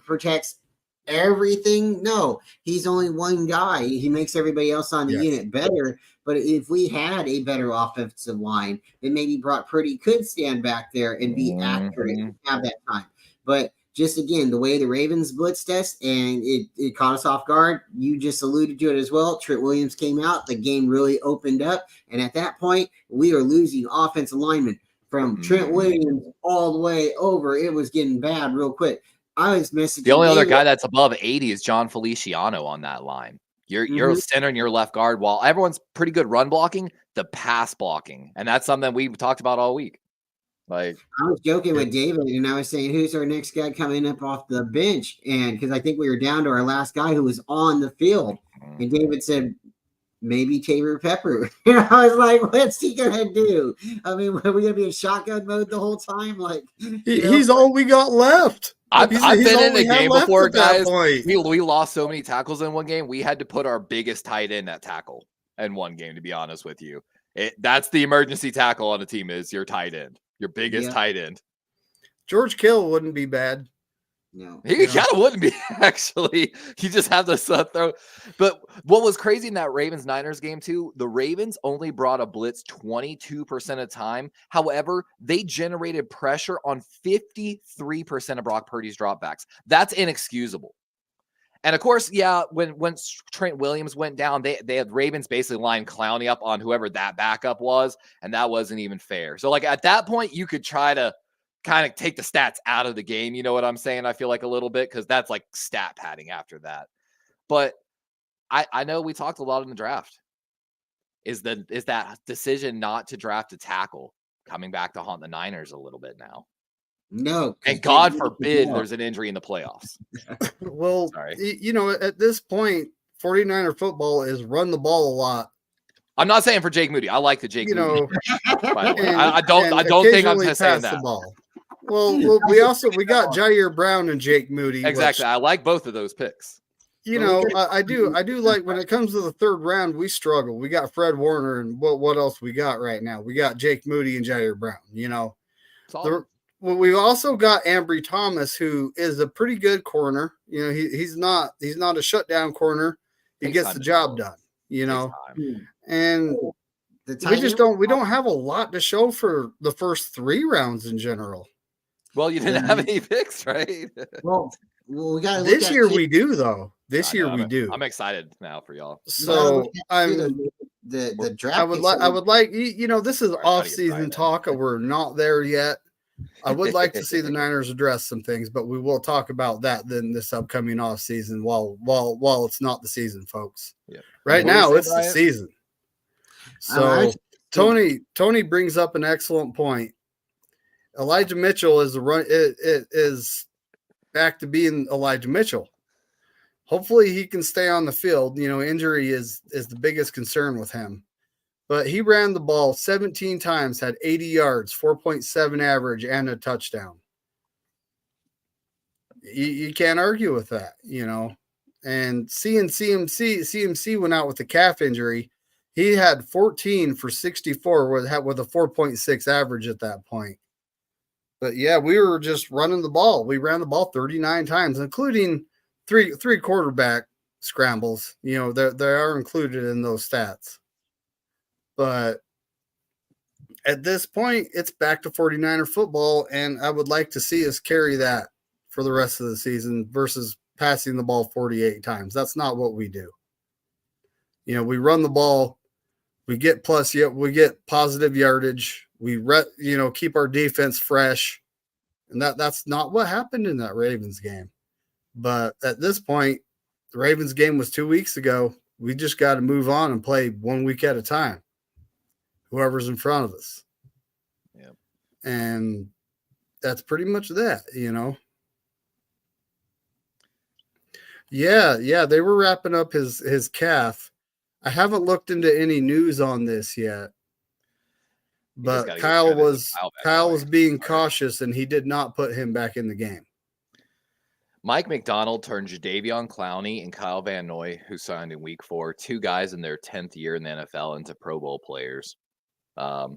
protects everything. No, he's only one guy. He makes everybody else on the unit better. But if we had a better offensive line, then maybe Brock Purdy could stand back there and be accurate and have that time. But just again, the way the Ravens blitzed us and it caught us off guard. You just alluded to it as well. Trent Williams came out. The game really opened up. And at that point, we are losing offensive linemen from Trent Williams all the way over. It was getting bad real quick. I was messaging. The only other guy that's above 80 is John Feliciano on that line. You're center and your left guard while everyone's pretty good run blocking, the pass blocking. And that's something we've talked about all week. Like I was joking with David and I was saying, who's our next guy coming up off the bench? And because I think we were down to our last guy who was on the field. And David said, maybe Tabor Pepper. I was like, what's he gonna do? I mean, are we gonna be in shotgun mode the whole time? Like he's all we got left. I've been in a game before, guys. We lost so many tackles in one game. We had to put our biggest tight end at tackle in one game, to be honest with you. That's the emergency tackle on the team is your tight end, your biggest tight end. George Kittle wouldn't be bad. No, he kind of wouldn't be, actually. He just had the throw. But what was crazy in that Ravens-Niners game, too, the Ravens only brought a blitz 22% of the time. However, they generated pressure on 53% of Brock Purdy's dropbacks. That's inexcusable. And, of course, when Trent Williams went down, they had Ravens basically lined Clowney up on whoever that backup was, and that wasn't even fair. So, like, at that point, you could try to kind of take the stats out of the game. You know what I'm saying? I feel like a little bit because that's like stat padding after that. But I know we talked a lot in the draft. Is that decision not to draft a tackle coming back to haunt the Niners a little bit now? No. And God forbid there's an injury in the playoffs. Well, at this point, 49er football is run the ball a lot. I'm not saying for Jake Moody. I like the Jake Moody. By the way. And, I don't think I'm just saying that. The ball. Well, we got Jair Brown and Jake Moody. Exactly. I like both of those picks. I do like when it comes to the third round, we struggle. We got Fred Warner and what else we got right now? We got Jake Moody and Jair Brown. We've also got Ambry Thomas, who is a pretty good corner. He's not a shutdown corner. He gets the job done. And we don't have a lot to show for the first 3 rounds in general. Well, you didn't have any picks, right? Well, we got this year we do though. This year we do. I'm excited now for y'all. So the draft. I would like this is off season talk. We're not there yet. I would like to see the Niners address some things, but we will talk about that then this upcoming off season while it's not the season, folks. Yeah. Right now it's the season. So Tony brings up an excellent point. Elijah Mitchell is back to being Elijah Mitchell. Hopefully he can stay on the field. Injury is the biggest concern with him. But he ran the ball 17 times, had 80 yards, 4.7 average, and a touchdown. You can't argue with that, And CMC went out with a calf injury. He had 14 for 64 with a 4.6 average at that point. But yeah, we were just running the ball. We ran the ball 39 times, including three quarterback scrambles. They are included in those stats. But at this point, it's back to 49er football, and I would like to see us carry that for the rest of the season versus passing the ball 48 times. That's not what we do. We run the ball, we get we get positive yardage, we keep our defense fresh, and that's not what happened in that Ravens game. But at this point, the Ravens game was 2 weeks ago. We just got to move on and play 1 week at a time. Whoever's in front of us. Yeah. And that's pretty much that, Yeah, they were wrapping up his calf. I haven't looked into any news on this yet. But Kyle was being cautious, and he did not put him back in the game. Mike McDonald turned Jadeveon Clowney and Kyle Van Noy, who signed in week 4, 2 guys in their 10th year in the NFL, into Pro Bowl players. But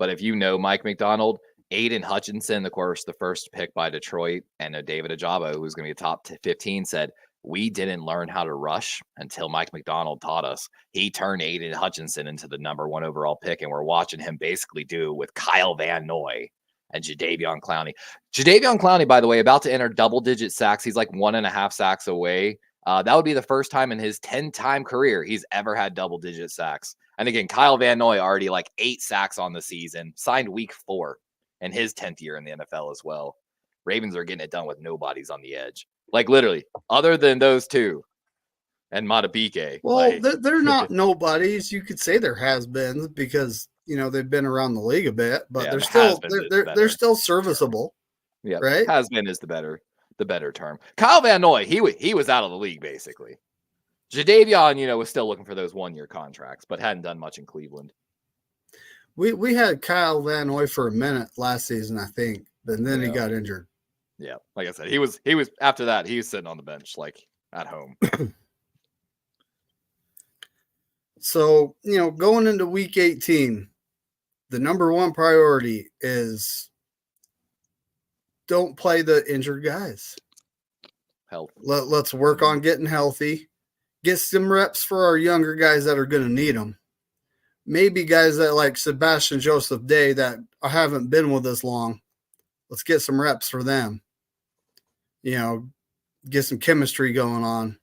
if you know Mike McDonald, Aiden Hutchinson, of course, the first pick by Detroit, and David Ajabo, who's going to be a top 15, said, "We didn't learn how to rush until Mike McDonald taught us." He turned Aiden Hutchinson into the number 1 overall pick, and we're watching him basically do with Kyle Van Noy and Jadeveon Clowney. Jadeveon Clowney, by the way, about to enter double-digit sacks. He's like 1.5 sacks away. That would be the first time in his 10-time career he's ever had double-digit sacks. And again, Kyle Van Noy already like 8 sacks on the season, signed week 4 in his 10th year in the NFL as well. Ravens are getting it done with nobodies on the edge. Like literally, other than those 2 and Matabike. Well, they're not nobodies. You could say there has been because they've been around the league a bit, but they're still serviceable. Yeah, right. Has been is the better term. Kyle Van Noy, he was out of the league basically. Jadeveon, was still looking for those 1-year contracts, but hadn't done much in Cleveland. We had Kyle Van Noy for a minute last season, I think, but then he got injured. Yeah, like I said, he was after that, he was sitting on the bench like at home. So, going into week 18, the number 1 priority is don't play the injured guys. Health. Let's work on getting healthy. Get some reps for our younger guys that are going to need them. Maybe guys that like Sebastian Joseph Day that haven't been with us long. Let's get some reps for them. Get some chemistry going on,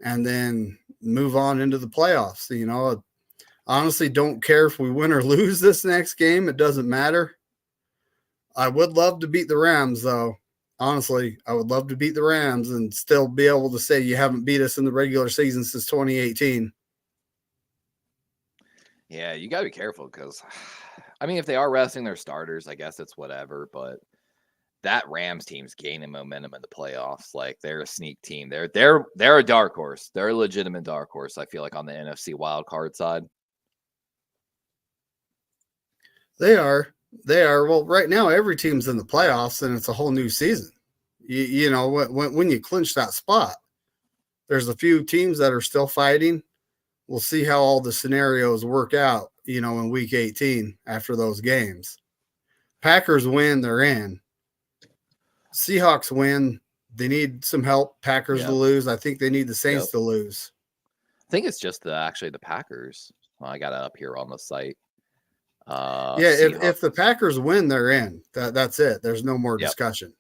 and then move on into the playoffs. Honestly, don't care if we win or lose this next game. It doesn't matter. I would love to beat the Rams, though. Honestly, I would love to beat the Rams and still be able to say you haven't beat us in the regular season since 2018. Yeah, you got to be careful because, if they are resting their starters, I guess it's whatever. But that Rams team's gaining momentum in the playoffs. Like they're a sneak team. They're a dark horse. They're a legitimate dark horse. I feel like on the NFC wild card side. They are. Well, right now every team's in the playoffs, and it's a whole new season. When you clinch that spot, there's a few teams that are still fighting. We'll see how all the scenarios work out, in week 18 after those games. Packers win, they're in. Seahawks win. They need some help. Packers to lose. I think they need the Saints to lose. I think it's just the Packers. Well, I got it up here on the site. If the Packers win, they're in. That's it. There's no more discussion.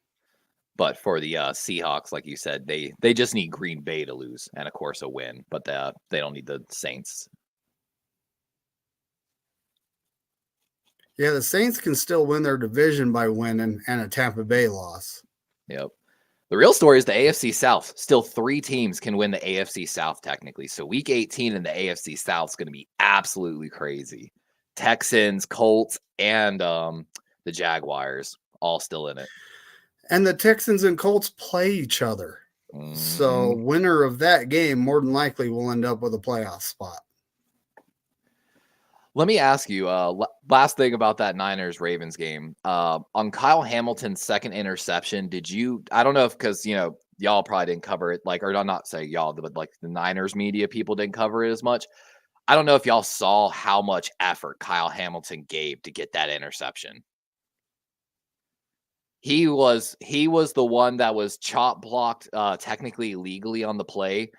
But for the Seahawks, like you said, they just need Green Bay to lose and, of course, a win. But they don't need the Saints. Yeah, the Saints can still win their division by winning and a Tampa Bay loss. Yep. The real story is the AFC South. Still 3 teams can win the AFC South technically. So week 18 in the AFC South is going to be absolutely crazy. Texans, Colts, and the Jaguars all still in it. And the Texans and Colts play each other. Mm-hmm. So winner of that game more than likely will end up with a playoff spot. Let me ask you, last thing about that Niners-Ravens game. On Kyle Hamilton's second interception, I don't know if because, y'all probably didn't cover it, or not say y'all, but the Niners media people didn't cover it as much. I don't know if y'all saw how much effort Kyle Hamilton gave to get that interception. He was the one that was chop blocked technically legally on the play.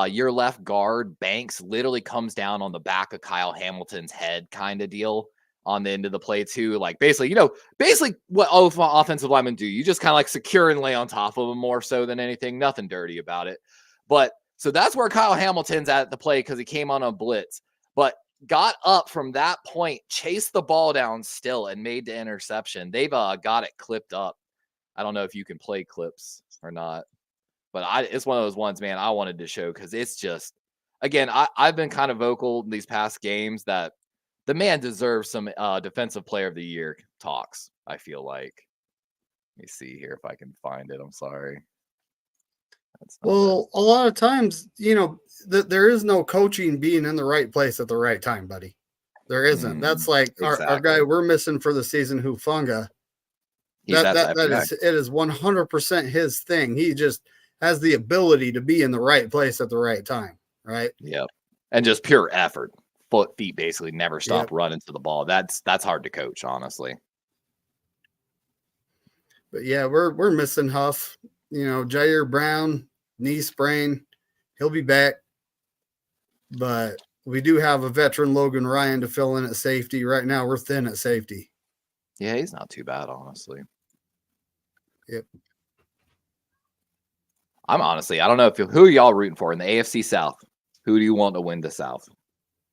Your left guard, Banks, literally comes down on the back of Kyle Hamilton's head kind of deal. on the end of the play too. Like basically what offensive linemen do. You just kind of like secure and lay on top of them more so than anything. Nothing dirty about it. But so that's where Kyle Hamilton's at the play because he came on a blitz, but got up from that point, chased the ball down still, and made the interception. They've got it clipped up. I don't know if you can play clips or not, but it's one of those ones, man, I wanted to show because it's just, again, I've been kind of vocal in these past games that the man deserves some defensive player of the year talks, I feel like. Let me see here if I can find it. I'm sorry. Well, a lot of times, there is no coaching being in the right place at the right time, buddy. There isn't. That's like our guy we're missing for the season, Hufunga. It is 100% his thing. He just has the ability to be in the right place at the right time, right? Yep. And just pure effort. Feet basically never stop running to the ball. That's hard to coach, honestly. But yeah, we're missing Huff. Jair Brown, knee sprain. He'll be back. But we do have a veteran, Logan Ryan, to fill in at safety. Right now, we're thin at safety. Yeah, he's not too bad, honestly. Yep. I don't know who are y'all rooting for in the AFC South? Who do you want to win the South?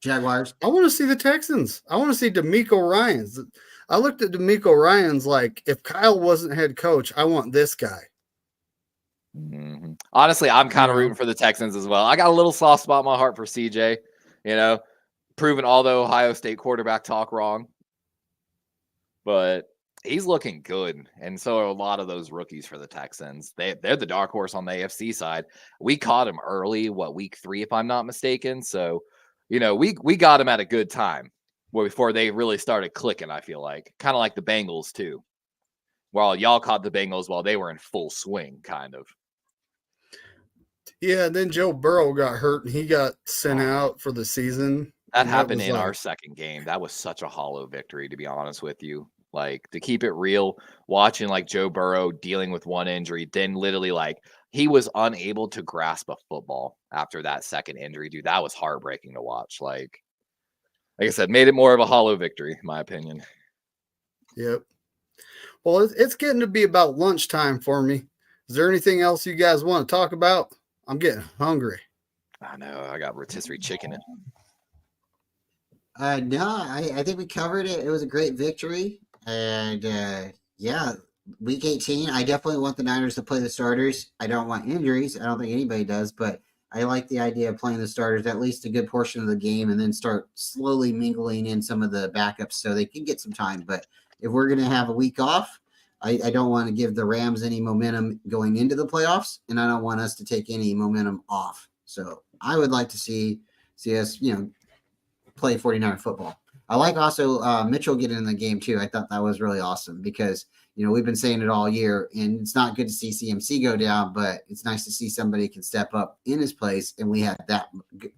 Jaguars. I want to see the Texans. I want to see D'Amico Ryans. I looked at D'Amico Ryans like, if Kyle wasn't head coach, I want this guy. Mm-hmm. Honestly, I'm kind of rooting for the Texans as well. I got a little soft spot in my heart for CJ, proving all the Ohio State quarterback talk wrong. But he's looking good. And so are a lot of those rookies for the Texans. They're the dark horse on the AFC side. We caught him early, week 3, if I'm not mistaken. So, we got him at a good time before they really started clicking, I feel like. Kind of like the Bengals, too. While y'all caught the Bengals while they were in full swing, kind of. Yeah, and then Joe Burrow got hurt and he got sent out for the season. That happened in our second game. That was such a hollow victory, to be honest with you. Like, to keep it real, watching like Joe Burrow dealing with one injury, then literally like he was unable to grasp a football after that second injury, dude. That was heartbreaking to watch. Like I said, made it more of a hollow victory, in my opinion. Yep. Well, it's getting to be about lunchtime for me. Is there anything else you guys want to talk about? I'm getting hungry. I know. I got rotisserie chicken in. No, I think we covered it. It was a great victory. And week 18, I definitely want the Niners to play the starters. I don't want injuries. I don't think anybody does, but I like the idea of playing the starters at least a good portion of the game and then start slowly mingling in some of the backups so they can get some time. But if we're going to have a week off, I don't want to give the Rams any momentum going into the playoffs, and I don't want us to take any momentum off. So I would like to see us, play 49er football. I like also Mitchell getting in the game too. I thought that was really awesome because, we've been saying it all year, and it's not good to see CMC go down, but it's nice to see somebody can step up in his place, and we had that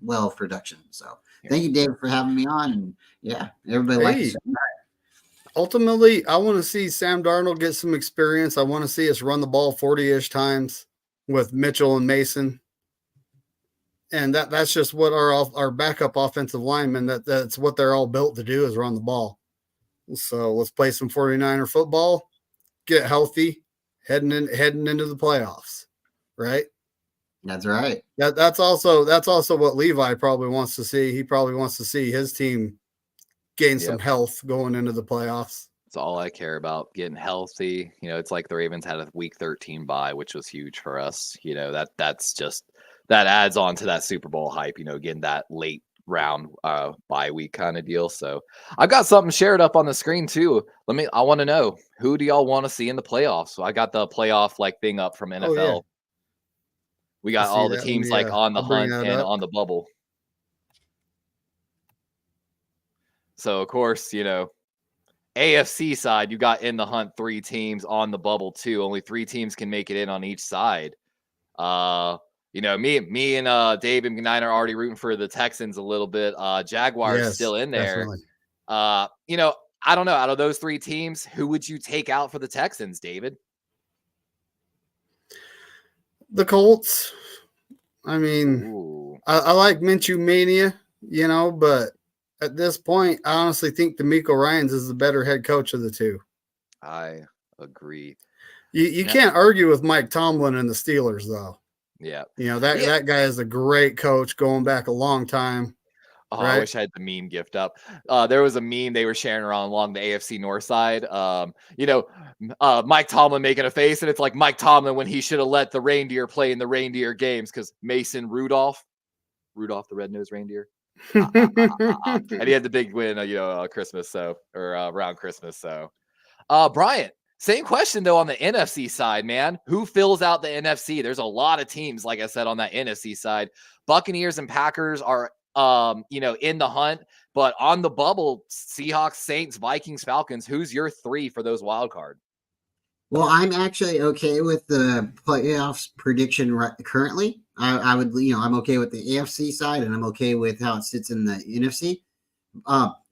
well of production. So thank you, David, for having me on. And everybody likes it. Ultimately, I want to see Sam Darnold get some experience. I want to see us run the ball 40-ish times with Mitchell and Mason. And that's just what our backup offensive linemen, that's what they're all built to do, is run the ball. So let's play some 49er football, get healthy, heading into the playoffs, right? That's right. That's also what Levi probably wants to see. He probably wants to see his team gain some health going into the playoffs. That's all I care about, getting healthy. It's like the Ravens had a week 13 bye, which was huge for us. That's just that adds on to that Super Bowl hype, getting that late round bye week kind of deal. So I've got something shared up on the screen too. I want to know, who do y'all want to see in the playoffs? So I got the playoff thing up from NFL. Oh, yeah. We got all the teams on the hunt and on the bubble. So of course, AFC side, you got in the hunt 3 teams, on the bubble 2. Only 3 teams can make it in on each side. Me and Dave and McNiner are already rooting for the Texans a little bit. Jaguars still in there. Definitely. I don't know. Out of those 3 teams, who would you take out for the Texans, David? The Colts. I mean, I like Minshew Mania, but at this point, I honestly think D'Amico Ryans is the better head coach of the two. I agree. You can't argue with Mike Tomlin and the Steelers, though. Yeah. That guy is a great coach going back a long time. Oh, right? I wish I had the meme gift up. There was a meme they were sharing around along the AFC North side. Mike Tomlin making a face, and it's like Mike Tomlin when he should have let the reindeer play in the reindeer games because Mason Rudolph the red-nosed reindeer. And he had the big win, Christmas, around Christmas. So, Brian, same question though on the NFC side, man. Who fills out the NFC? There's a lot of teams, like I said, on that NFC side. Buccaneers and Packers are, in the hunt, but on the bubble, Seahawks, Saints, Vikings, Falcons. Who's your three for those wild card? Well, I'm actually okay with the playoffs prediction currently. I would, I'm okay with the AFC side, and I'm okay with how it sits in the NFC.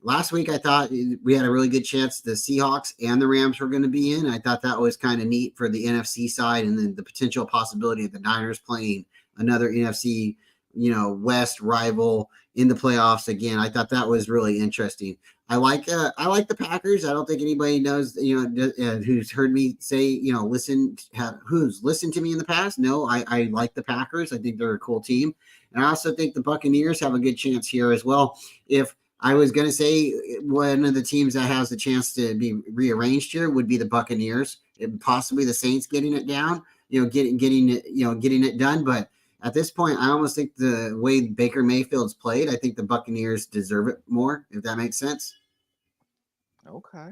Last week, I thought we had a really good chance the Seahawks and the Rams were going to be in. I thought that was kind of neat for the NFC side, and then the potential possibility of the Niners playing another NFC, West rival in the playoffs again. I thought that was really interesting. I like the Packers. I don't think anybody knows, who's heard me say, who's listened to me in the past. No, I like the Packers. I think they're a cool team. And I also think the Buccaneers have a good chance here as well. If I was going to say one of the teams that has the chance to be rearranged here would be the Buccaneers, and possibly the Saints getting it down, getting it done. But at this point, I almost think the way Baker Mayfield's played, I think the Buccaneers deserve it more, if that makes sense. Okay.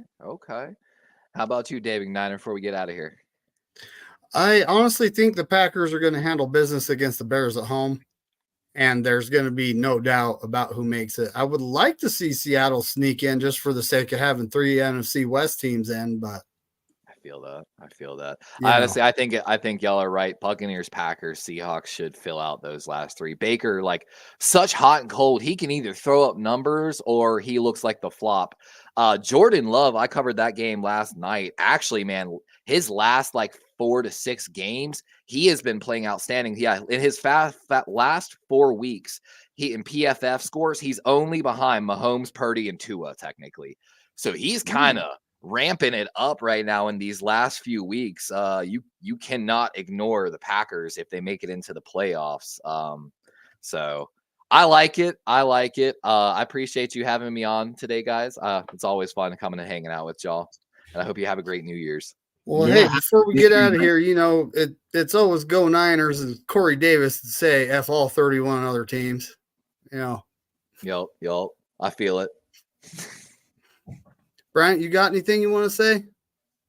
How about you, David McNiner, before we get out of here? I honestly think the Packers are going to handle business against the Bears at home, and there's going to be no doubt about who makes it. I would like to see Seattle sneak in just for the sake of having 3 NFC West teams in, but I feel that. Honestly, I think y'all are right. Buccaneers, Packers, Seahawks should fill out those last 3. Baker, like such hot and cold, he can either throw up numbers or he looks like the flop. Jordan Love, I covered that game last night. Actually, man, his last 4 to 6 games, he has been playing outstanding. Yeah, in his last 4 weeks, he in PFF scores, he's only behind Mahomes, Purdy, and Tua technically. So he's kind of ramping it up right now in these last few weeks. You cannot ignore the Packers if they make it into the playoffs. So I like it. I appreciate you having me on today, guys. It's always fun coming and hanging out with y'all. And I hope you have a great New Year's. Well, hey, before we get out of here, it's always go Niners and Corey Davis to say F all 31 other teams. Yup. I feel it. Bryant, you got anything you want to say?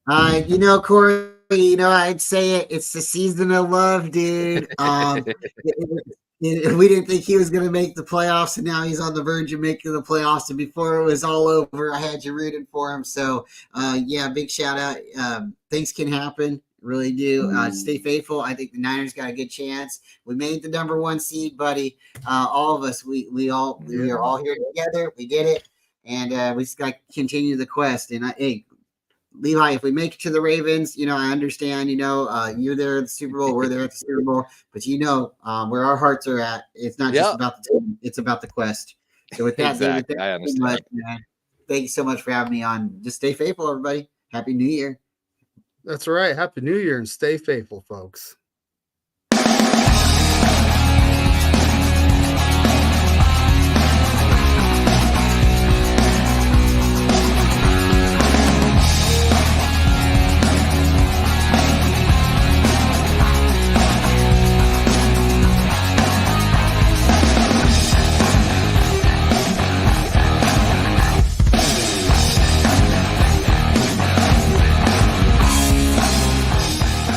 Corey, I'd say it. It's the season of love, dude. We didn't think he was going to make the playoffs, and now he's on the verge of making the playoffs. And before it was all over, I had you rooting for him. So, big shout out. Things can happen. Really do. Stay faithful. I think the Niners got a good chance. We made the number 1 seed, buddy. All of us, we are all here together. We did it. And we just got to continue the quest. And Levi, if we make it to the Ravens, I understand, you're there at the Super Bowl, we're there at the Super Bowl, but where our hearts are at, it's not just about the team, it's about the quest. So with that, exactly. David, I understand. Thank you so much for having me on. Just stay faithful, everybody. Happy New Year. That's right. Happy New Year and stay faithful, folks.